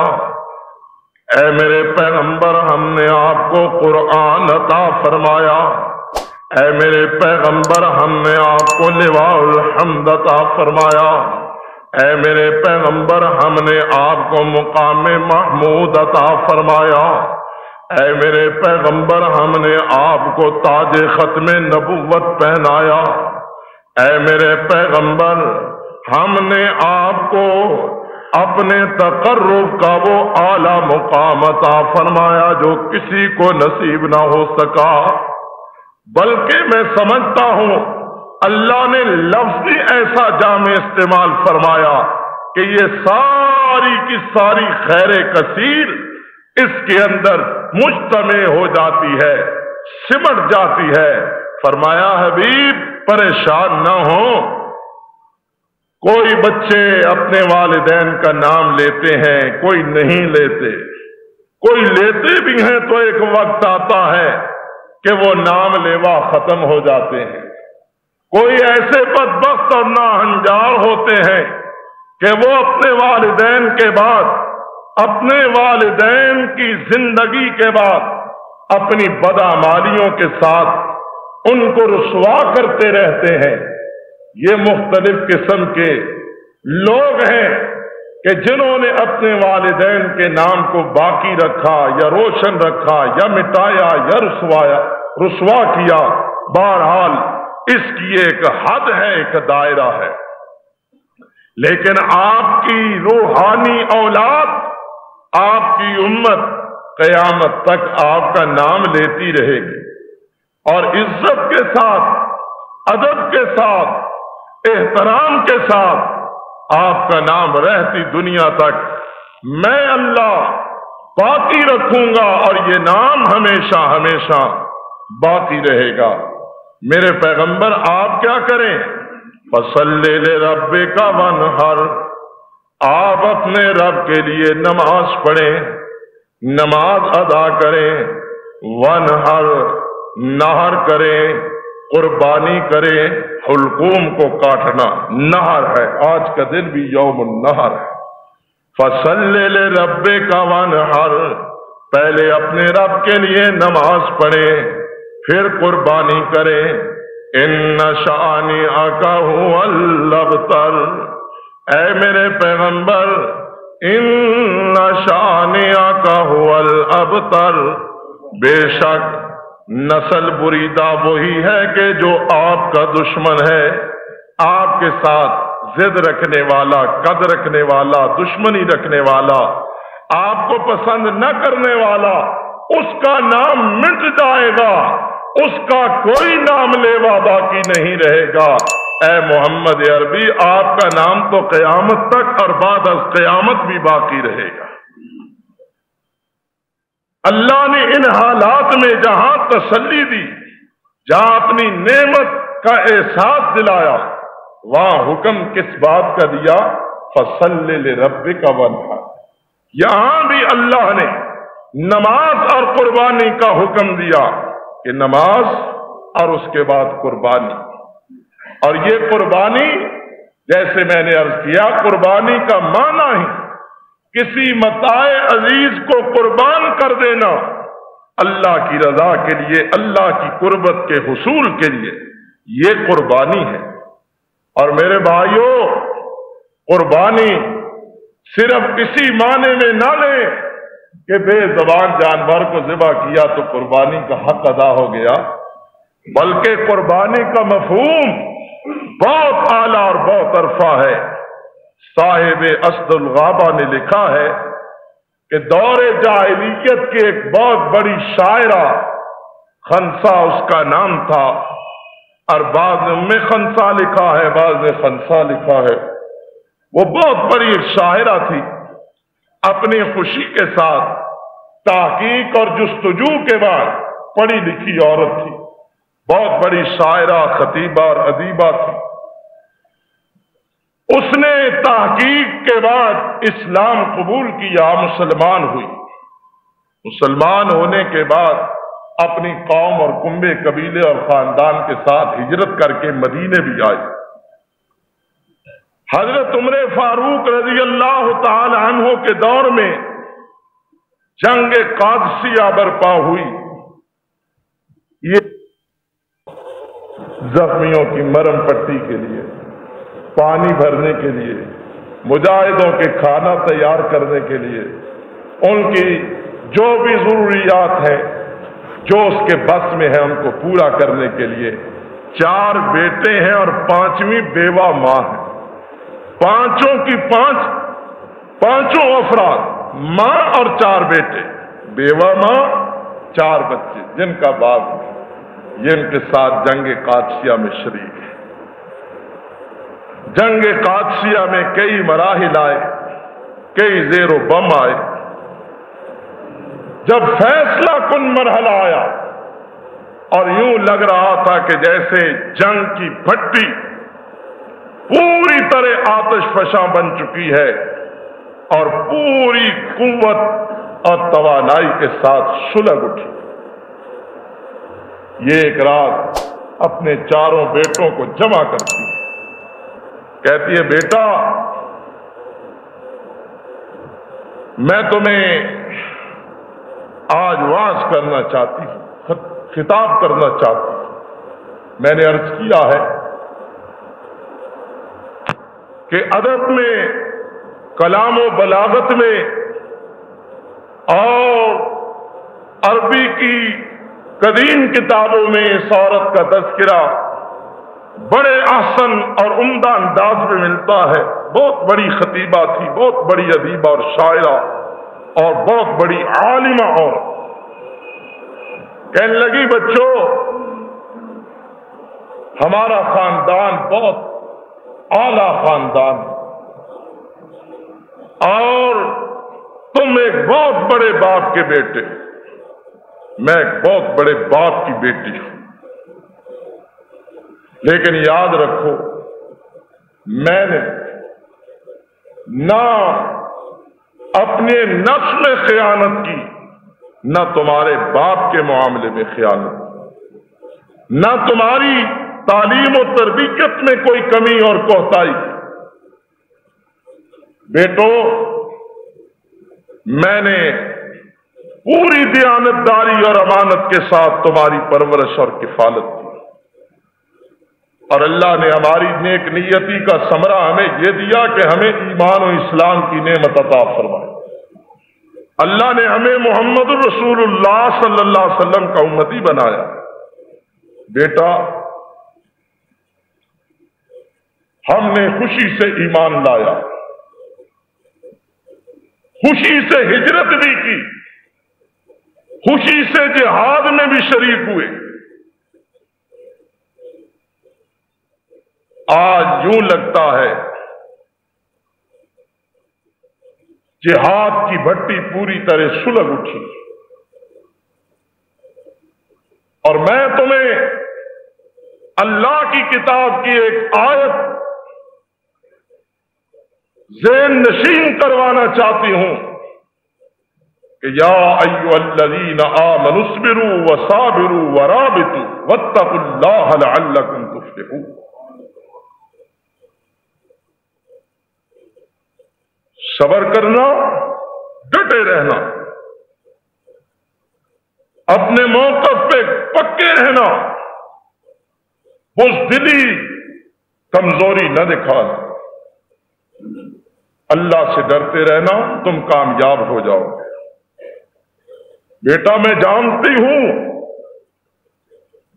اے میرے پیغمبر ہم نے آپ کو قرآن عطا فرمایا، اے میرے پیغمبر ہم نے آپ کو لواء الحمد عطا فرمایا، اے میرے پیغمبر ہم نے آپ کو مقام محمود عطا فرمایا، اے میرے پیغمبر ہم نے آپ کو تاج ختم نبوت پہنایا، اے میرے پیغمبر ہم نے آپ کو اپنے تقرب کا وہ اعلیٰ مقام عطا فرمایا جو کسی کو نصیب نہ ہو سکا۔ بلکہ میں سمجھتا ہوں اللہ نے لفظ ہی ایسا جامع استعمال فرمایا کہ یہ ساری کی ساری خیر کثیر اس کے اندر مجتمع ہو جاتی ہے، سمٹ جاتی ہے۔ فرمایا حبیب پریشان نہ ہو، کوئی بچے اپنے والدین کا نام لیتے ہیں، کوئی نہیں لیتے، کوئی لیتے بھی ہیں تو ایک وقت آتا ہے کہ وہ نام لیوا ختم ہو جاتے ہیں۔ کوئی ایسے بدبخت اور ناہنجار ہوتے ہیں کہ وہ اپنے والدین کے بعد، اپنے والدین کی زندگی کے بعد اپنی بدعمالیوں کے ساتھ ان کو رسوا کرتے رہتے ہیں۔ یہ مختلف قسم کے لوگ ہیں کہ جنہوں نے اپنے والدین کے نام کو باقی رکھا یا روشن رکھا یا مٹایا یا رسوا کیا۔ بہرحال اس کی ایک حد ہے، ایک دائرہ ہے، لیکن آپ کی روحانی اولاد، آپ کی امت قیامت تک آپ کا نام لیتی رہے گی، اور عزت کے ساتھ، ادب کے ساتھ، احترام کے ساتھ آپ کا نام رہتی دنیا تک میں اللہ باقی رکھوں گا، اور یہ نام ہمیشہ ہمیشہ باقی رہے گا۔ میرے پیغمبر آپ کیا کریں؟ فَصَلِّ لِرَبِّكَ وَانْحَرْ، آپ اپنے رب کے لیے نماز پڑھیں، نماز ادا کریں، وَانْحَرْ، نہر کریں، قربانی کریں۔ حلقوم کو کاٹنا نہر ہے، آج کا دن بھی یوم النہر ہے۔ فَصَلِّ لِرَبِّكَ وَانْحَرْ، پہلے اپنے رب کے لیے نماز پڑھیں، پھر قربانی کریں۔ إِنَّ شَانِئَكَ هُوَ الْأَبْتَرُ، اے میرے پیغمبر إِنَّ شَانِئَكَ هُوَ الْأَبْتَرُ، بے شک نسل بریدہ وہی ہے کہ جو آپ کا دشمن ہے، آپ کے ساتھ ضد رکھنے والا، قد رکھنے والا، دشمنی رکھنے والا، آپ کو پسند نہ کرنے والا اس کا نام مٹ جائے گا، اس کا کوئی نام لیوا باقی نہیں رہے گا۔ اے محمد عربی، آپ کا نام تو قیامت تک اور بعد از قیامت بھی باقی رہے گا۔ اللہ نے ان حالات میں جہاں تسلی دی، جہاں اپنی نعمت کا احساس دلایا، وہاں حکم کس بات کا دیا؟ فَصَلِّ لِرَبِّكَ وَانْحَرْ۔ یہاں بھی اللہ نے نماز اور قربانی کا حکم دیا کہ نماز اور اس کے بعد قربانی۔ اور یہ قربانی، جیسے میں نے عرض کیا، قربانی کا معنی ہی کسی متاع عزیز کو قربان کر دینا اللہ کی رضا کے لیے، اللہ کی قربت کے حصول کے لیے، یہ قربانی ہے۔ اور میرے بھائیوں، قربانی صرف اسی معنی میں نہ لیں کہ بے زبان جانور کو ذبح کیا تو قربانی کا حق ادا ہو گیا، بلکہ قربانی کا مفہوم بہت اعلیٰ اور بہت عرفہ ہے۔ صاحب اسد الغابہ نے لکھا ہے کہ دور جاہلیت کی ایک بہت بڑی شاعرہ، خنسا اس کا نام تھا، اور بعض نے ام خنسا لکھا ہے، بعض نے خنسا لکھا ہے۔ وہ بہت بڑی ایک شاعرہ تھی، اپنی خوشی کے ساتھ تحقیق اور جستجو کے بعد پڑھی لکھی عورت تھی، بہت بڑی شاعرہ، خطیبہ اور ادیبہ تھی۔ اس نے تحقیق کے بعد اسلام قبول کیا، مسلمان ہوئی۔ مسلمان ہونے کے بعد اپنی قوم اور کنبے، قبیلے اور خاندان کے ساتھ ہجرت کر کے مدینے بھی آئی۔ حضرت عمر فاروق رضی اللہ تعالی عنہ کے دور میں جنگ قادسیہ برپا ہوئی۔ یہ زخمیوں کی مرہم پٹی کے لیے، پانی بھرنے کے لیے، مجاہدوں کے کھانا تیار کرنے کے لیے، ان کی جو بھی ضروریات ہیں جو اس کے بس میں ہے ان کو پورا کرنے کے لیے 4 بیٹے ہیں اور 5ویں بیوہ ماں ہے۔ پانچوں افراد، ماں اور 4 بیٹے، بیوہ ماں، 4 بچے جن کا باپ ہے، یہ ان کے ساتھ جنگ قادسیہ میں شریک ہے۔ جنگ قادسیہ میں کئی مراحل آئے، کئی زیر و بم آئے۔ جب فیصلہ کن مرحلہ آیا اور یوں لگ رہا تھا کہ جیسے جنگ کی بھٹی پوری طرح آتش فشاں بن چکی ہے اور پوری قوت اور توانائی کے ساتھ سلگ اٹھی، یہ ایک رات اپنے 4 بیٹوں کو جمع کرتی ہے، کہتی ہے بیٹا میں تمہیں آج واعظ کرنا چاہتی ہوں، خطاب کرنا چاہتی ہوں۔ میں نے عرض کیا ہے کہ ادب میں، کلام و بلاغت میں اور عربی کی قدیم کتابوں میں اس عورت کا تذکرہ بڑے احسن اور عمدہ انداز میں ملتا ہے۔ بہت بڑی خطیبہ تھی، بہت بڑی ادیبہ اور شاعرہ اور بہت بڑی عالمہ، اور کہنے لگی بچوں ہمارا خاندان بہت اعلیٰ خاندان اور تم ایک بہت بڑے باپ کے بیٹے، میں ایک بہت بڑے باپ کی بیٹی ہوں، لیکن یاد رکھو میں نے نہ اپنے نفس میں خیانت کی، نہ تمہارے باپ کے معاملے میں خیانت، نہ تمہاری تعلیم و تربیت میں کوئی کمی اور کوتاہی۔ بیٹو میں نے پوری دیانتداری اور امانت کے ساتھ تمہاری پرورش اور کفالت کی، اور اللہ نے ہماری نیک نیتی کا ثمرہ ہمیں یہ دیا کہ ہمیں ایمان و اسلام کی نعمت عطا فرمائی۔ اللہ نے ہمیں محمد الرسول اللہ صلی اللہ علیہ وسلم کا امتی بنایا۔ بیٹا ہم نے خوشی سے ایمان لایا، خوشی سے ہجرت بھی کی، خوشی سے جہاد میں بھی شریک ہوئے۔ آج یوں لگتا ہے جہاد کی بھٹی پوری طرح سلگ اٹھی، اور میں تمہیں اللہ کی کتاب کی ایک آیت ذہن نشین کروانا چاہتی ہوں کہ یا ایھا الذین آمنوا اصبروا وصابروا ورابطوا واتقوا اللہ لعلکم تفلحون۔ صبر کرنا، ڈٹے رہنا، اپنے موقف پہ پکے رہنا، بزدلی کمزوری نہ دکھانا، اللہ سے ڈرتے رہنا، تم کامیاب ہو جاؤ گے۔ بیٹا میں جانتی ہوں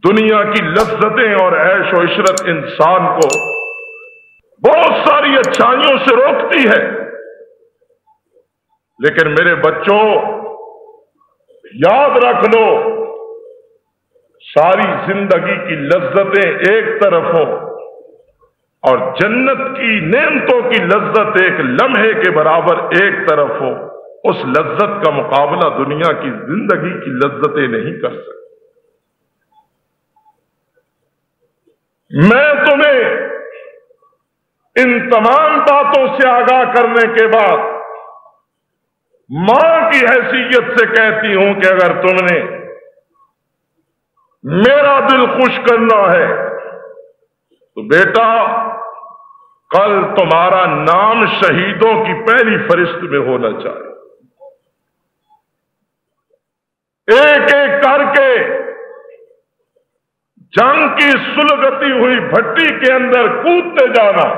دنیا کی لذتیں اور عیش و عشرت انسان کو بہت ساری اچھائیوں سے روکتی ہے، لیکن میرے بچوں یاد رکھ لو، ساری زندگی کی لذتیں ایک طرف ہو اور جنت کی نعمتوں کی لذت ایک لمحے کے برابر ایک طرف ہو، اس لذت کا مقابلہ دنیا کی زندگی کی لذتیں نہیں کر سکتی۔ میں تمہیں ان تمام باتوں سے آگاہ کرنے کے بعد ماں کی حیثیت سے کہتی ہوں کہ اگر تم نے میرا دل خوش کرنا ہے تو بیٹا کل تمہارا نام شہیدوں کی پہلی فہرست میں ہونا چاہیے۔ ایک ایک کر کے جنگ کی سلگتی ہوئی بھٹی کے اندر کودتے جانا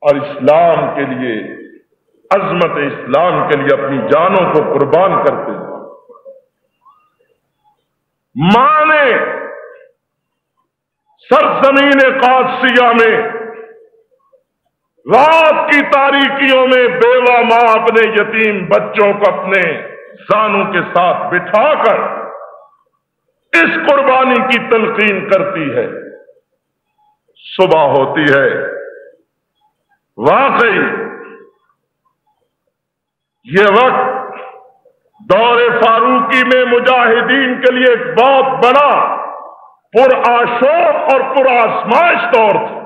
اور اسلام کے لیے، عظمت اسلام کے لیے اپنی جانوں کو قربان کرتے ہیں۔ ماں نے سرزمین قادسیہ میں رات کی تاریکیوں میں بیوہ ماں اپنے یتیم بچوں کو اپنے زانوں کے ساتھ بٹھا کر اس قربانی کی تلقین کرتی ہے۔ صبح ہوتی ہے، واقعی یہ وقت دور فاروقی میں مجاہدین کے لیے ایک بہت بڑا پرآشوق اور پرآزمائش دور تھا،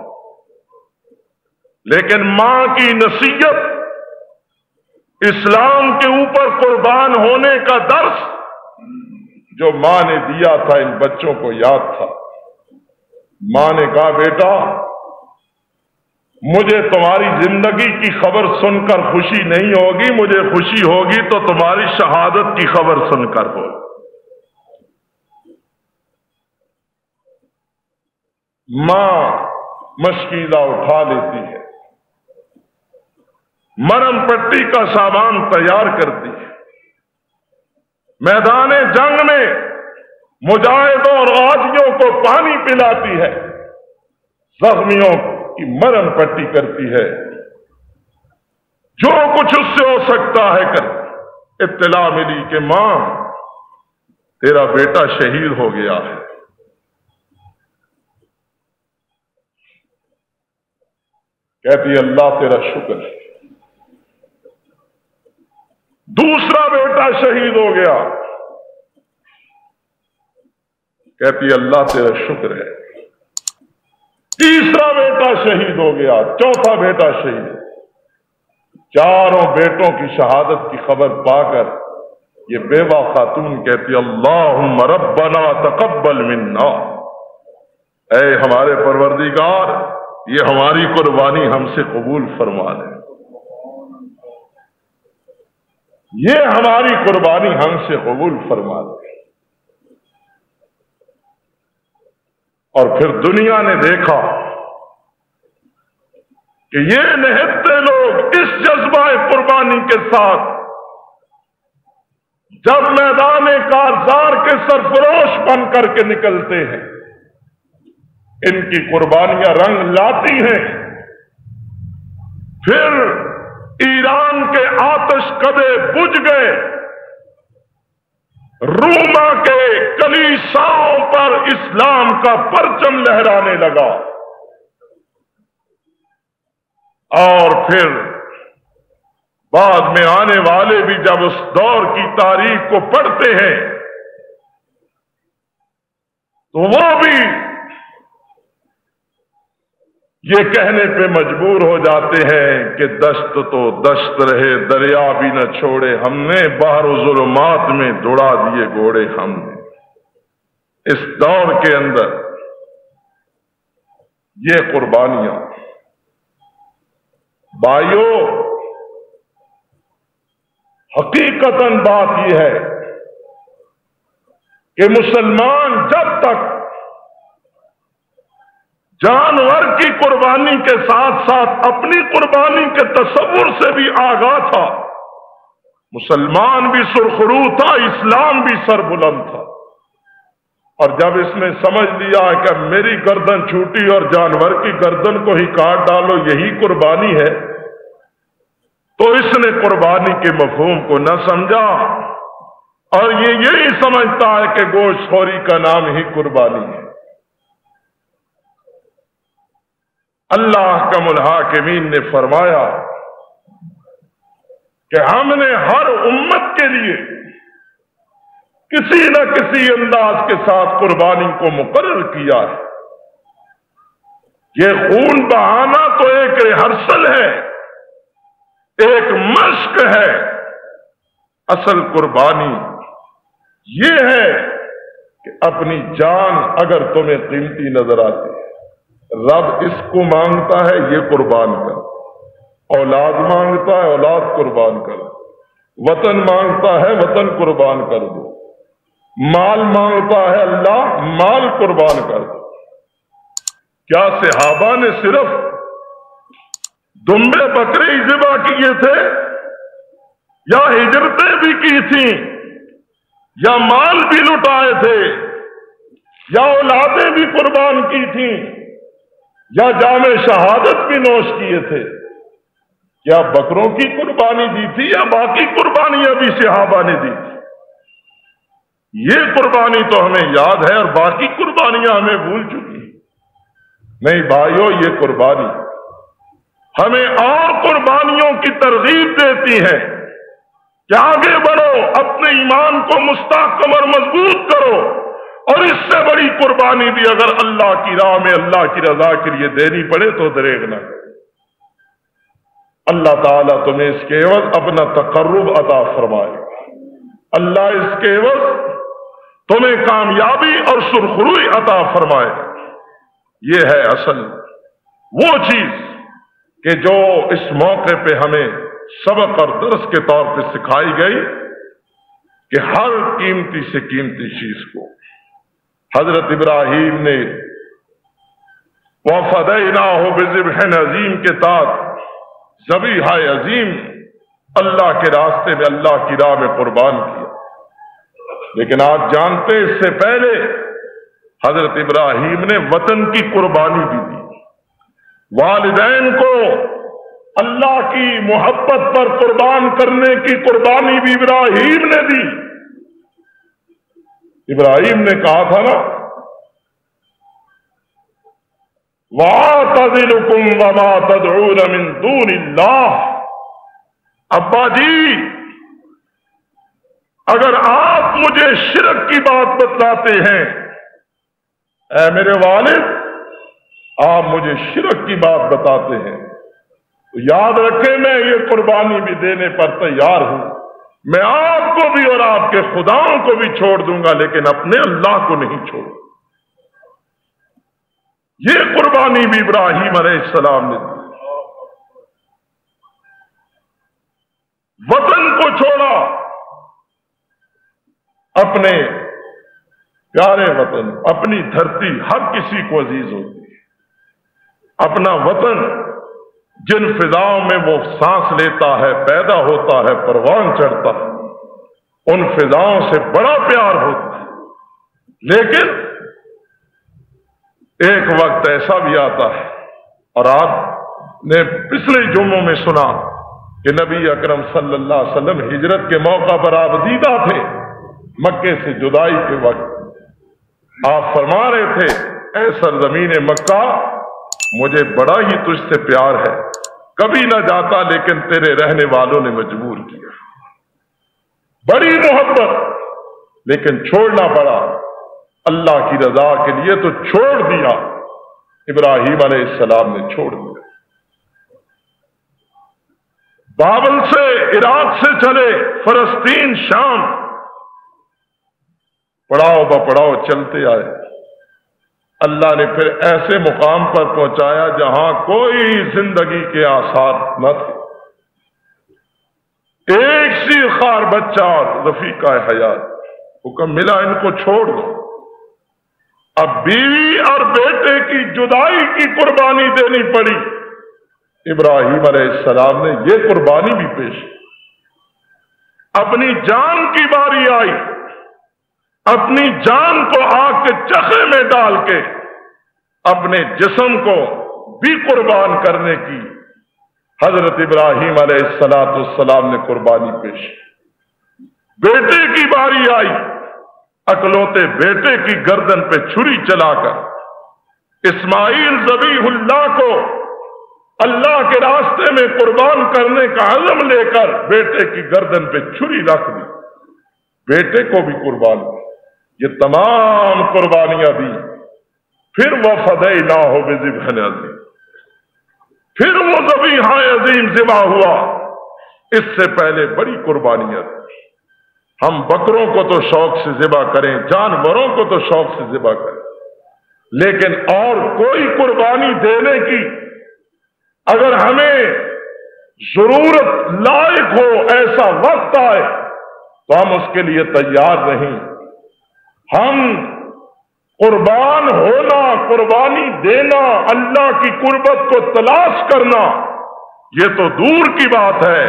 لیکن ماں کی نصیحت، اسلام کے اوپر قربان ہونے کا درس جو ماں نے دیا تھا ان بچوں کو یاد تھا۔ ماں نے کہا بیٹا مجھے تمہاری زندگی کی خبر سن کر خوشی نہیں ہوگی، مجھے خوشی ہوگی تو تمہاری شہادت کی خبر سن کر ہوگی۔ ماں مشکیزہ اٹھا لیتی ہے، مرم پٹی کا سامان تیار کرتی ہے، میدان جنگ میں مجاہدوں اور غازیوں کو پانی پلاتی ہے، زخمیوں کی مرم پٹی کرتی ہے، جو کچھ اس سے ہو سکتا ہے کر۔ اطلاع ملی کہ ماں تیرا بیٹا شہید ہو گیا ہے۔ کہتی اللہ تیرا شکر ہے۔ دوسرا بیٹا شہید ہو گیا، کہتی اللہ تیرا شکر ہے۔ تیسرا بیٹا شہید ہو گیا، چوتھا بیٹا شہید۔ چاروں بیٹوں کی شہادت کی خبر پا کر یہ بیوہ خاتون کہتی اللہم ربنا تقبل منا، اے ہمارے پروردگار یہ ہماری قربانی ہم سے قبول فرما لے، یہ ہماری قربانی ہم سے قبول فرما لے۔ اور پھر دنیا نے دیکھا کہ یہ نہتے لوگ اس جذبہ قربانی کے ساتھ جب میدان کارزار کے سرفروش بن کر کے نکلتے ہیں، ان کی قربانیاں رنگ لاتی ہیں، پھر ایران کے آتش کدے بجھ گئے، روما کے کلیساؤں پر اسلام کا پرچم لہرانے لگا، اور پھر بعد میں آنے والے بھی جب اس دور کی تاریخ کو پڑھتے ہیں تو وہ بھی یہ کہنے پہ مجبور ہو جاتے ہیں کہ دشت تو دشت رہے، دریا بھی نہ چھوڑے ہم نے، بحر و ظلمات میں دوڑا دیے گھوڑے ہم نے۔ اس دور کے اندر یہ قربانیاں، بھائیو، حقیقتاً بات یہ ہے کہ مسلمان جب تک جانور کی قربانی کے ساتھ ساتھ اپنی قربانی کے تصور سے بھی آگاہ تھا، مسلمان بھی سرخرو تھا، اسلام بھی سربلند تھا، اور جب اس نے سمجھ لیا کہ میری گردن چھوٹی اور جانور کی گردن کو ہی کاٹ ڈالو یہی قربانی ہے، تو اس نے قربانی کے مفہوم کو نہ سمجھا، اور یہ یہی سمجھتا ہے کہ گوشت خوری کا نام ہی قربانی ہے۔ اللہ احکم الحاکمین نے فرمایا کہ ہم نے ہر امت کے لیے کسی نہ کسی انداز کے ساتھ قربانی کو مقرر کیا ہے۔ یہ خون بہانا تو ایک ریہرسل ہے، ایک مشق ہے، اصل قربانی یہ ہے کہ اپنی جان اگر تمہیں قیمتی نظر آتی ہے، رب اس کو مانگتا ہے یہ قربان کر، اولاد مانگتا ہے اولاد قربان کر، وطن مانگتا ہے وطن قربان کر دو، مال مانگتا ہے اللہ مال قربان کر دو۔ کیا صحابہ نے صرف دمبے بکرے ہی ذبح کیے تھے، یا ہجرتیں بھی کی تھیں، یا مال بھی لٹائے تھے، یا اولادیں بھی قربان کی تھیں، یا جام شہادت بھی نوش کیے تھے؟ کیا بکروں کی قربانی دی تھی یا باقی قربانیاں بھی صحابہ نے دی تھی؟ یہ قربانی تو ہمیں یاد ہے اور باقی قربانیاں ہمیں بھول چکی۔ نہیں بھائیو، یہ قربانی ہمیں اور قربانیوں کی ترغیب دیتی ہے کہ آگے بڑھو، اپنے ایمان کو مستحکم اور مضبوط کرو، اور اس سے بڑی قربانی بھی اگر اللہ کی راہ میں اللہ کی رضا کے لیے دینی پڑے تو دریغ نہ کرے۔ اللہ تعالیٰ تمہیں اس کے عوض اپنا تقرب عطا فرمائے گا، اللہ اس کے عوض تمہیں کامیابی اور سرخروئی عطا فرمائے گا۔ یہ ہے اصل وہ چیز کہ جو اس موقع پہ ہمیں سبق اور درس کے طور پہ سکھائی گئی کہ ہر قیمتی سے قیمتی چیز کو حضرت ابراہیم نے وَفَدَيْنَاهُ بِذِبْحٍ عَظِيمٍ کے تحت ذبیحہ عظیم اللہ کے راستے میں اللہ کی راہ میں قربان کیا۔ لیکن آپ جانتے اس سے پہلے حضرت ابراہیم نے وطن کی قربانی بھی دی، والدین کو اللہ کی محبت پر قربان کرنے کی قربانی بھی ابراہیم نے دی۔ ابراہیم نے کہا تھا نا وَأَعْتَزِلُكُمْ وَمَا تَدْعُونَ مِن دُونِ اللَّهِ، ابا جی اگر آپ مجھے شرک کی بات بتلاتے ہیں، اے میرے والد آپ مجھے شرک کی بات بتاتے ہیں، تو یاد رکھیں میں یہ قربانی بھی دینے پر تیار ہوں، میں آپ کو بھی اور آپ کے خداؤں کو بھی چھوڑ دوں گا لیکن اپنے اللہ کو نہیں چھوڑوں۔ یہ قربانی بھی ابراہیم علیہ السلام نے دی، وطن کو چھوڑا، اپنے پیارے وطن، اپنی دھرتی ہر کسی کو عزیز ہوتی ہے، اپنا وطن جن فضاؤں میں وہ سانس لیتا ہے، پیدا ہوتا ہے، پروان چڑھتا ہے، ان فضاؤں سے بڑا پیار ہوتا ہے۔ لیکن ایک وقت ایسا بھی آتا ہے، اور آپ نے پچھلے جمعوں میں سنا کہ نبی اکرم صلی اللہ علیہ وسلم ہجرت کے موقع پر آپ دیدہ تھے، مکے سے جدائی کے وقت آپ فرما رہے تھے، اے سرزمین مکہ مجھے بڑا ہی تجھ سے پیار ہے، کبھی نہ جاتا لیکن تیرے رہنے والوں نے مجبور کیا، بڑی محبت لیکن چھوڑنا پڑا، اللہ کی رضا کے لیے تو چھوڑ دیا۔ ابراہیم علیہ السلام نے چھوڑ دیا، بابل سے عراق سے چلے فلسطین شام، پڑاؤ بپڑاؤ چلتے آئے، اللہ نے پھر ایسے مقام پر پہنچایا جہاں کوئی زندگی کے آثار نہ تھے، ایک سی خار بچہ رفیقہ حیات، حکم ملا ان کو چھوڑ دو۔ اب بیوی اور بیٹے کی جدائی کی قربانی دینی پڑی، ابراہیم علیہ السلام نے یہ قربانی بھی پیش کی، اپنی جان کی باری آئی، اپنی جان کو آگ کے چخے میں ڈال کے اپنے جسم کو بھی قربان کرنے کی حضرت ابراہیم علیہ السلام نے قربانی پیش کی۔ بیٹے کی باری آئی، اکلوتے بیٹے کی گردن پہ چھری چلا کر اسماعیل ذبیح اللہ کو اللہ کے راستے میں قربان کرنے کا عزم لے کر بیٹے کی گردن پہ چھری رکھ دی، بیٹے کو بھی قربان کیا۔ یہ تمام قربانیاں دی، پھر وہ فدیناہ بذبح عظیم، پھر وہ ذبیحہ عظیم ذبح ہوا۔ اس سے پہلے بڑی قربانیاں تھیں، ہم بکروں کو تو شوق سے ذبح کریں، جانوروں کو تو شوق سے ذبح کریں، لیکن اور کوئی قربانی دینے کی اگر ہمیں ضرورت لائق ہو، ایسا وقت آئے تو ہم اس کے لیے تیار نہیں۔ ہم قربان ہونا، قربانی دینا، اللہ کی قربت کو تلاش کرنا، یہ تو دور کی بات ہے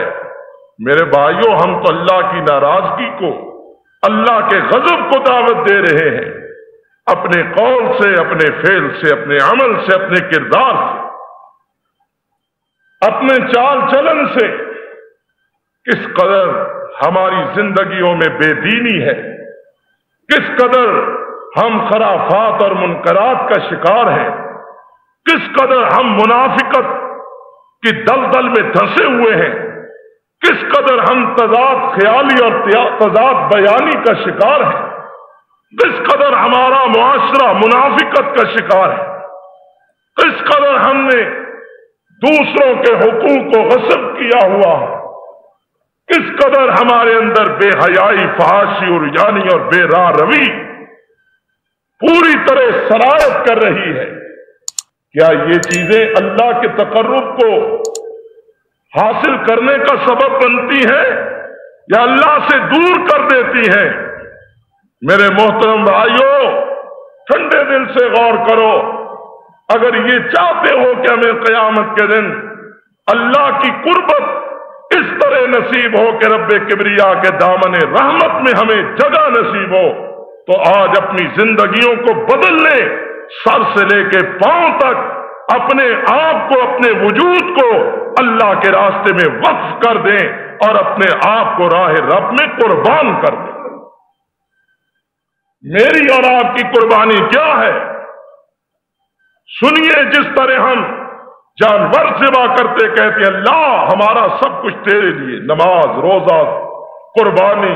میرے بھائیوں، ہم تو اللہ کی ناراضگی کو، اللہ کے غضب کو دعوت دے رہے ہیں، اپنے قول سے، اپنے فعل سے، اپنے عمل سے، اپنے کردار سے، اپنے چال چلن سے۔ کس قدر ہماری زندگیوں میں بے دینی ہے، کس قدر ہم خرافات اور منکرات کا شکار ہیں، کس قدر ہم منافقت کی دلدل میں دھنسے ہوئے ہیں، کس قدر ہم تضاد خیالی اور تضاد بیانی کا شکار ہیں، کس قدر ہمارا معاشرہ منافقت کا شکار ہے، کس قدر ہم نے دوسروں کے حقوق کو غصب کیا ہوا ہے، کس قدر ہمارے اندر بے حیائی، فحاشی اور یعنی اور بے راہ روی پوری طرح سرایت کر رہی ہے۔ کیا یہ چیزیں اللہ کے تقرب کو حاصل کرنے کا سبب بنتی ہیں یا اللہ سے دور کر دیتی ہیں؟ میرے محترم بھائیوں، ٹھنڈے دل سے غور کرو، اگر یہ چاہتے ہو کہ ہمیں قیامت کے دن اللہ کی قربت اس طرح نصیب ہو کہ رب کبریا کے دامن رحمت میں ہمیں جگہ نصیب ہو، تو آج اپنی زندگیوں کو بدل لیں، سر سے لے کے پاؤں تک اپنے آپ کو، اپنے وجود کو اللہ کے راستے میں وقف کر دیں اور اپنے آپ کو راہ رب میں قربان کر دیں۔ میری اور آپ کی قربانی کیا ہے؟ سنیے، جس طرح ہم جانور ذبح کرتے کہتے ہیں اللہ ہمارا سب کچھ تیرے لیے، نماز، روزہ، قربانی،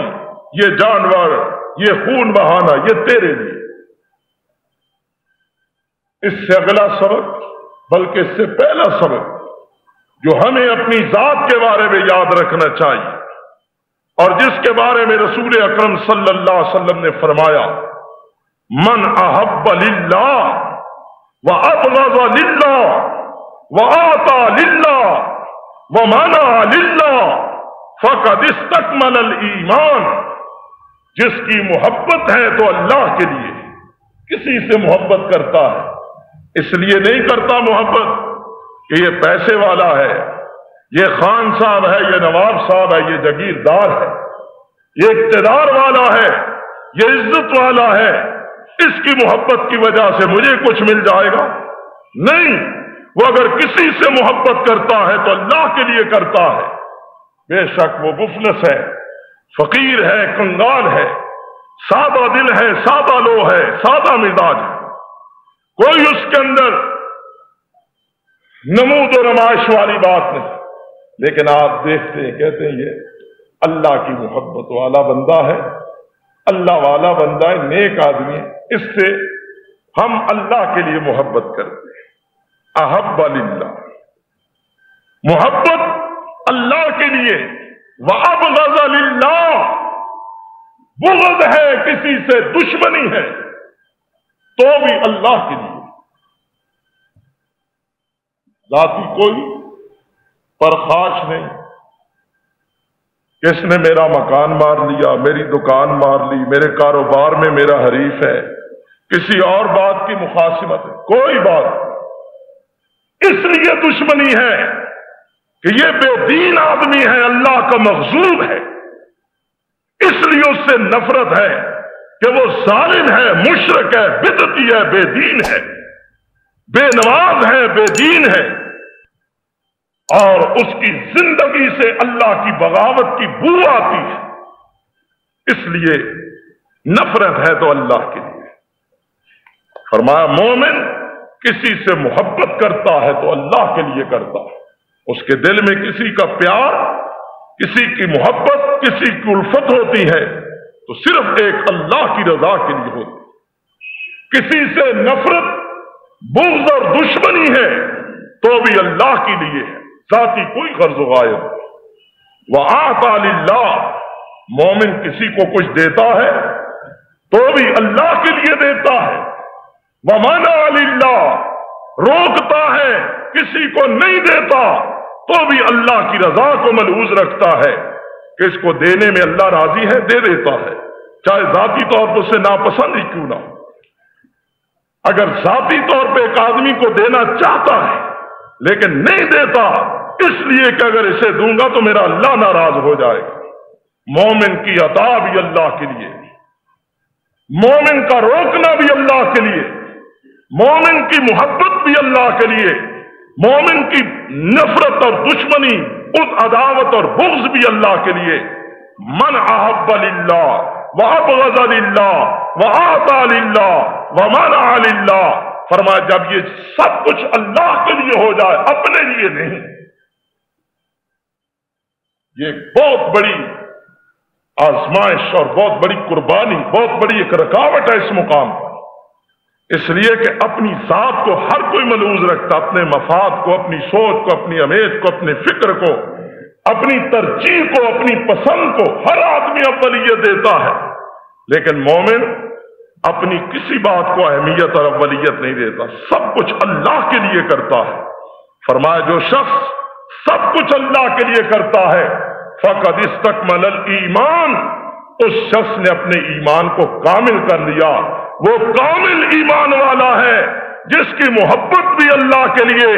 یہ جانور، یہ خون بہانا، یہ تیرے لیے۔ اس سے اگلا سبق، بلکہ اس سے پہلا سبق جو ہمیں اپنی ذات کے بارے میں یاد رکھنا چاہیے اور جس کے بارے میں رسول اکرم صلی اللہ علیہ وسلم نے فرمایا، من احب للہ وابغض للہ وآطى للہ ومنع للہ فقد استکمل الایمان۔ جس کی محبت ہے تو اللہ کے لیے، کسی سے محبت کرتا ہے اس لیے نہیں کرتا محبت کہ یہ پیسے والا ہے، یہ خان صاحب ہے، یہ نواب صاحب ہے، یہ جاگیردار ہے، یہ اقتدار والا ہے، یہ عزت والا ہے، اس کی محبت کی وجہ سے مجھے کچھ مل جائے گا۔ نہیں، وہ اگر کسی سے محبت کرتا ہے تو اللہ کے لیے کرتا ہے، بے شک وہ مفلس ہے، فقیر ہے، کنگال ہے، سادہ دل ہے، سادہ لو ہے، سادہ مزاج ہے، کوئی اس کے اندر نمود و نمائش والی بات نہیں۔ لیکن آپ دیکھتے ہیں، کہتے ہیں یہ اللہ کی محبت والا بندہ ہے، اللہ والا بندہ ہے، نیک آدمی ہے، اس سے ہم اللہ کے لیے محبت کرتے ہیں۔ احب للہ، محبت اللہ کے لیے، وابغض للہ، بغض ہے کسی سے، دشمنی ہے تو بھی اللہ کے لیے۔ ذاتی کوئی پرخاش نہیں کہ اس نے میرا مکان مار لیا، میری دکان مار لی، میرے کاروبار میں میرا حریف ہے، کسی اور بات کی مخاصمت ہے، کوئی بات نہیں۔ اس لیے دشمنی ہے کہ یہ بے دین آدمی ہے، اللہ کا مغضوب ہے، اس لیے اس سے نفرت ہے کہ وہ ظالم ہے، مشرک ہے، بدعتی ہے، بے دین ہے، بے نماز ہے، بے دین ہے، اور اس کی زندگی سے اللہ کی بغاوت کی بو آتی ہے، اس لیے نفرت ہے تو اللہ کے لیے۔ فرمایا مومن کسی سے محبت کرتا ہے تو اللہ کے لیے کرتا ہے، اس کے دل میں کسی کا پیار، کسی کی محبت، کسی کی الفت ہوتی ہے تو صرف ایک اللہ کی رضا کے لیے ہوتی ہے۔ کسی سے نفرت، بغض اور دشمنی ہے تو بھی اللہ کے لیے ہے، ذاتی کوئی غرض و غایت۔ وَآتَى لِلَّهِ، مومن کسی کو کچھ دیتا ہے تو بھی اللہ کے لیے دیتا ہے۔ وَمَنَعَ لِلَّهِ، روکتا ہے کسی کو نہیں دیتا تو بھی اللہ کی رضا کو ملحوظ رکھتا ہے کہ اس کو دینے میں اللہ راضی ہے، دے دیتا ہے، چاہے ذاتی طور پر اسے ناپسند ہی کیوں نہ ہو۔ اگر ذاتی طور پہ ایک آدمی کو دینا چاہتا ہے لیکن نہیں دیتا اس لیے کہ اگر اسے دوں گا تو میرا اللہ ناراض ہو جائے گا، مومن کی عطا بھی اللہ کے لیے، مومن کا روکنا بھی اللہ کے لیے، مومن کی محبت بھی اللہ کے لیے، مومن کی نفرت اور دشمنی، عداوت اور بغض بھی اللہ کے لیے۔ من احب للہ وابغض للہ واعطى للہ ومنع للہ، فرمایا جب یہ سب کچھ اللہ کے لیے ہو جائے، اپنے لیے نہیں، یہ بہت بڑی آزمائش اور بہت بڑی قربانی، بہت بڑی ایک رکاوٹ ہے اس مقام پر، اس لیے کہ اپنی ذات کو ہر کوئی ملحوظ رکھتا، اپنے مفاد کو، اپنی سوچ کو، اپنی امید کو، اپنی فکر کو، اپنی ترجیح کو، اپنی پسند کو ہر آدمی اولیت دیتا ہے، لیکن مومن اپنی کسی بات کو اہمیت اور اولیت نہیں دیتا، سب کچھ اللہ کے لیے کرتا ہے۔ فرمایا جو شخص سب کچھ اللہ کے لیے کرتا ہے فقد استکمل الایمان، اس شخص نے اپنے ایمان کو کامل کر لیا، وہ کامل ایمان والا ہے جس کی محبت بھی اللہ کے لیے،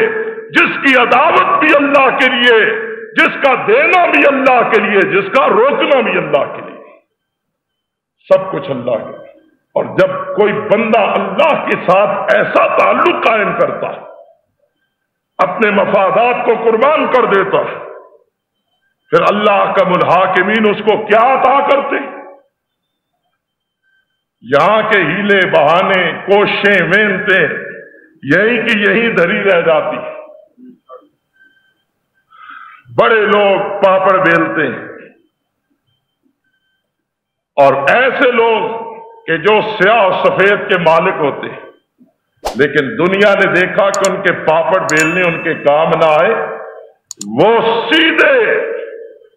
جس کی عداوت بھی اللہ کے لیے، جس کا دینا بھی اللہ کے لیے، جس کا روکنا بھی اللہ کے لیے، سب کچھ اللہ کے لیے۔ اور جب کوئی بندہ اللہ کے ساتھ ایسا تعلق قائم کرتا ہے، اپنے مفادات کو قربان کر دیتا ہے، پھر اللہ کا الحاکمین اس کو کیا عطا کرتے؟ یہاں کے ہیلے بہانے، کوششیں، محنتیں یہی کی یہی دھری رہ جاتی، بڑے لوگ پاپڑ بیلتے ہیں اور ایسے لوگ کہ جو سیاہ اور سفید کے مالک ہوتے ہیں، لیکن دنیا نے دیکھا کہ ان کے پاپڑ بیلنے ان کے کام نہ آئے، وہ سیدھے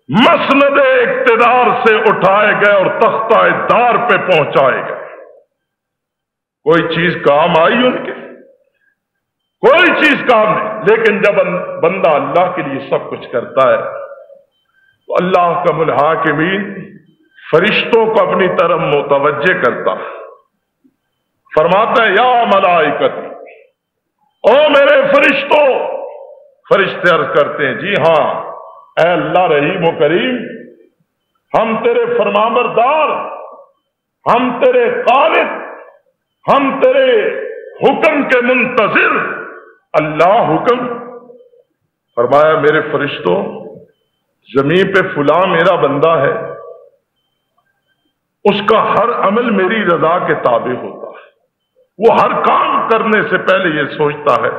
مسند اقتدار سے اٹھائے گئے اور تختہ دار پہ پہنچائے گئے۔ کوئی چیز کام آئی ان کے؟ کوئی چیز کام نہیں۔ لیکن جب بندہ اللہ کے لیے سب کچھ کرتا ہے تو اللہ کا الحاکمین فرشتوں کو اپنی طرف متوجہ کرتا ہے، فرماتا ہے یا ملائکتی، او میرے فرشتوں، فرشتے عرض کرتے ہیں جی ہاں اے اللہ رحیم و کریم، ہم تیرے فرمانبردار، ہم تیرے خالق، ہم تیرے حکم کے منتظر، اللہ حکم۔ فرمایا میرے فرشتوں زمین پہ فلاں میرا بندہ ہے، اس کا ہر عمل میری رضا کے تابع ہوتا ہے، وہ ہر کام کرنے سے پہلے یہ سوچتا ہے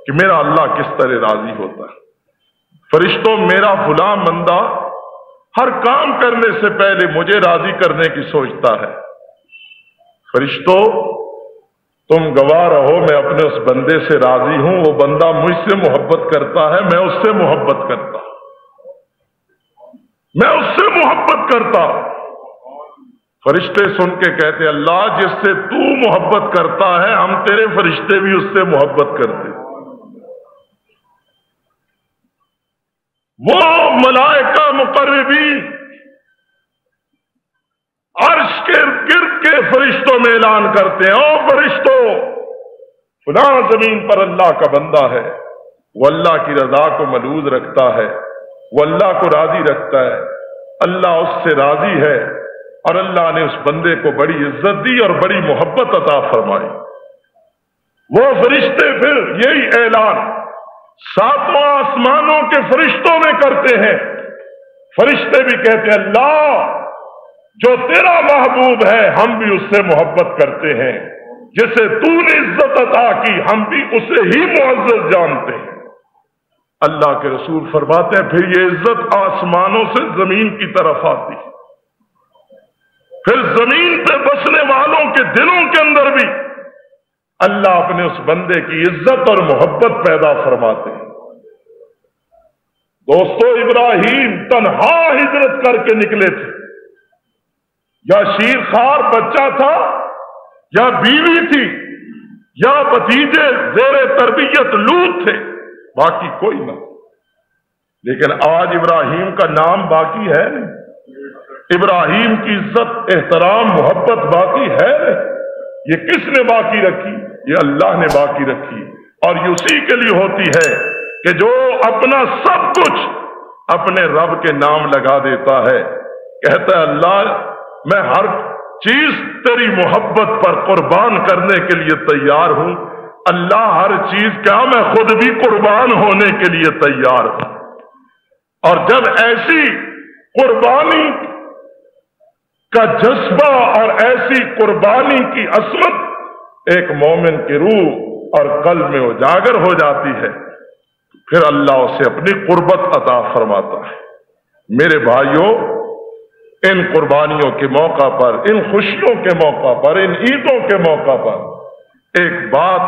کہ میرا اللہ کس طرح راضی ہوتا ہے۔ فرشتوں، میرا فلاں بندہ ہر کام کرنے سے پہلے مجھے راضی کرنے کی سوچتا ہے۔ فرشتوں، تم گواہ رہو، میں اپنے اس بندے سے راضی ہوں، وہ بندہ مجھ سے محبت کرتا ہے، میں اس سے محبت کرتا ہوں، میں اس سے محبت کرتا ہوں۔ فرشتے سن کے کہتے اللہ، جس سے تو محبت کرتا ہے ہم تیرے فرشتے بھی اس سے محبت کرتے۔ وہ ملائکہ مقربین عرش کے گرد کے فرشتوں میں اعلان کرتے ہیں، او فرشتوں، فلاں زمین پر اللہ کا بندہ ہے، وہ اللہ کی رضا کو ملوز رکھتا ہے، وہ اللہ کو راضی رکھتا ہے، اللہ اس سے راضی ہے، اور اللہ نے اس بندے کو بڑی عزت دی اور بڑی محبت عطا فرمائی۔ وہ فرشتے پھر یہی اعلان ساتوں آسمانوں کے فرشتوں میں کرتے ہیں۔ فرشتے بھی کہتے ہیں اللہ، جو تیرا محبوب ہے ہم بھی اس سے محبت کرتے ہیں، جسے تو نے عزت عطا کی ہم بھی اسے ہی معزز جانتے ہیں۔ اللہ کے رسول فرماتے ہیں پھر یہ عزت آسمانوں سے زمین کی طرف آتی ہے، پھر زمین پہ بسنے والوں کے دلوں کے اندر بھی اللہ اپنے اس بندے کی عزت اور محبت پیدا فرماتے ہیں۔ دوستو، ابراہیم تنہا ہجرت کر کے نکلے تھے، یا شیر خوار بچہ تھا، یا بیوی تھی، یا بھتیجے زیر تربیت لوط تھے، باقی کوئی نہ، لیکن آج ابراہیم کا نام باقی ہے نہیں، ابراہیم کی عزت احترام محبت باقی ہے نہیں۔ یہ کس نے باقی رکھی؟ یہ اللہ نے باقی رکھی، اور یہ اسی کے لیے ہوتی ہے کہ جو اپنا سب کچھ اپنے رب کے نام لگا دیتا ہے، کہتا ہے اللہ میں ہر چیز تیری محبت پر قربان کرنے کے لیے تیار ہوں، اللہ ہر چیز کیا میں خود بھی قربان ہونے کے لیے تیار ہوں۔ اور جب ایسی قربانی کا جذبہ اور ایسی قربانی کی عظمت ایک مومن کی روح اور قلب میں اجاگر ہو جاتی ہے، پھر اللہ اسے اپنی قربت عطا فرماتا ہے۔ میرے بھائیوں، ان قربانیوں کے موقع پر، ان خوشیوں کے موقع پر، ان عیدوں کے موقع پر ایک بات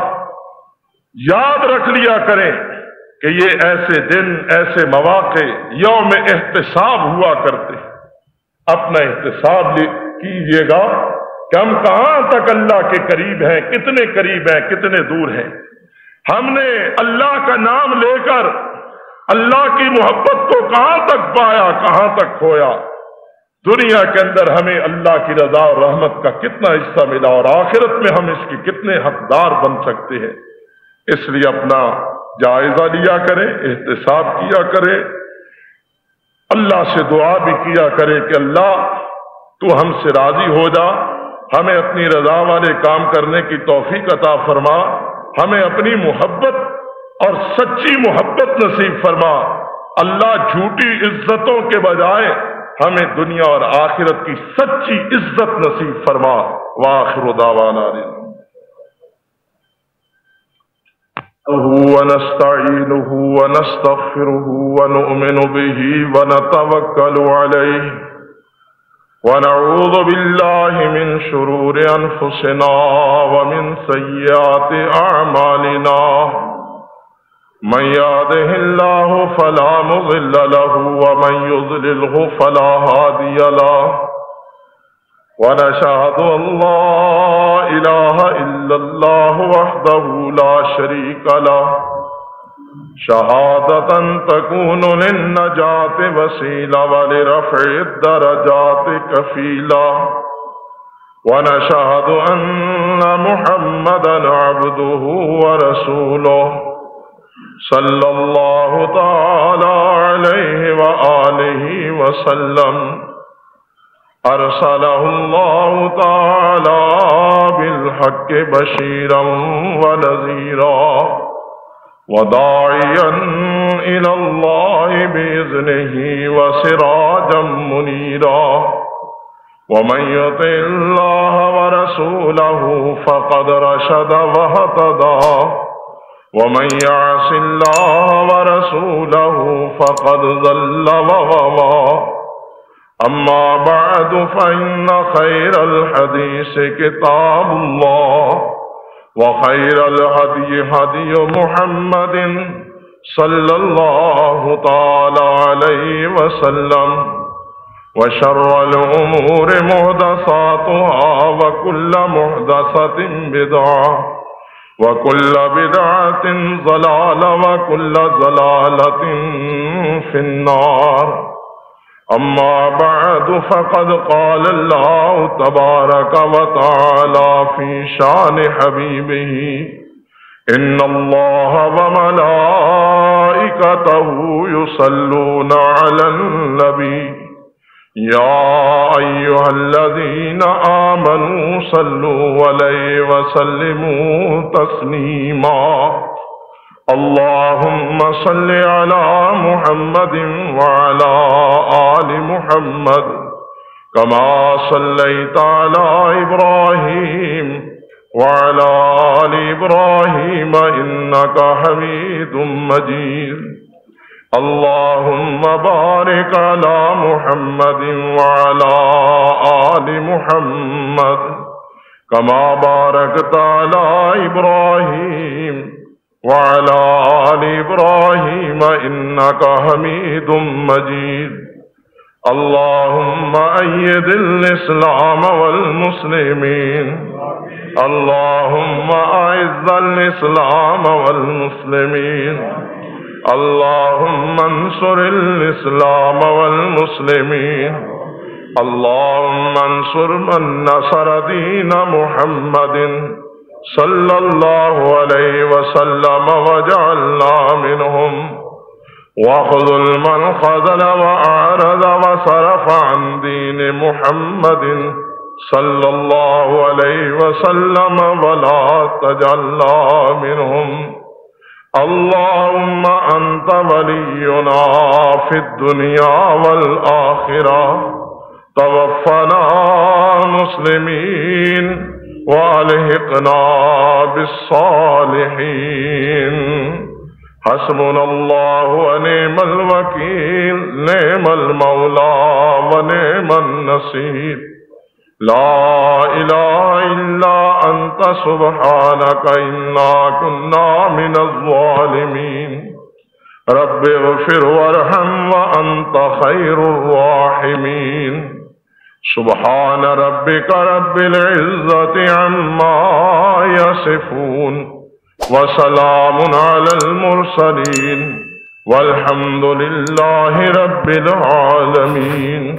یاد رکھ لیا کریں کہ یہ ایسے دن، ایسے مواقع یوم احتساب ہوا کرتے ہیں۔ اپنا احتساب کیجئے گا کہ ہم کہاں تک اللہ کے قریب ہیں، کتنے قریب ہیں، کتنے دور ہیں۔ ہم نے اللہ کا نام لے کر اللہ کی محبت کو کہاں تک پایا، کہاں تک کھویا۔ دنیا کے اندر ہمیں اللہ کی رضا اور رحمت کا کتنا حصہ ملا، اور آخرت میں ہم اس کی کتنے حقدار بن سکتے ہیں۔ اس لیے اپنا جائزہ لیا کریں، احتساب کیا کریں، اللہ سے دعا بھی کیا کرے کہ اللہ تو ہم سے راضی ہو جا، ہمیں اپنی رضا والے کام کرنے کی توفیق عطا فرما، ہمیں اپنی محبت اور سچی محبت نصیب فرما۔ اللہ جھوٹی عزتوں کے بجائے ہمیں دنیا اور آخرت کی سچی عزت نصیب فرما۔ وآخر دعوانا ونستعينه ونستغفره ونؤمن به ونتوكل عليه ونعوذ بالله من شرور أنفسنا ومن سيئات أعمالنا من يهده الله فلا مضل له ومن يضلله فلا هادي له ونشهد أن لا إله إلا الله وحده لا شريك له شهادة تكون للنجاة وسيلة ولرفع الدرجات كفيلا ونشهد أن محمدا عبده ورسوله صلى الله تعالى عليه وآله وسلم أرسله الله تعالى بالحق بشيرا ونذيرا وداعيا إلى الله بإذنه وسراجا منيرا ومن يطع الله ورسوله فقد رشد واهتدى ومن يعص الله ورسوله فقد ضل وغوى أما بعد فإن خير الحديث كتاب الله وخير الهدي هدي محمد صلى الله تعالى عليه وسلم وشر الأمور محدثاتها وكل محدثة بدعة وكل بدعة ضلالة وكل ضلالة في النار أما بعد فقد قال الله تبارك وتعالى في شان حبيبه إن الله وملائكته يصلون على النبي يا أيها الذين آمنوا صلوا عليه وسلموا تسليما اللهم صل على محمد وعلى آل محمد كما صليت على إبراهيم وعلى آل إبراهيم إنك حميد مجيد اللهم بارك على محمد وعلى آل محمد كما باركت على إبراهيم وعلى آل إبراهيم إنك حميد مجيد اللهم أيد الإسلام والمسلمين اللهم أعز الإسلام والمسلمين اللهم انصر الإسلام والمسلمين اللهم انصر من نصر دين محمد صلى الله عليه وسلم وجعلنا منهم واخذل من خذل وأعرض وصرف عن دين محمد صلى الله عليه وسلم ولا تجعلنا منهم اللهم أنت ولينا في الدنيا والآخرة توفنا مسلمين وألحقنا بالصالحين حسبنا الله ونعم الوكيل نعم المولى ونعم النصير لا إله إلا أنت سبحانك إنا كنا من الظالمين رب اغفر وارحم وأنت خير الراحمين سبحان ربك رب العزة عما يصفون وسلام على المرسلين والحمد لله رب العالمين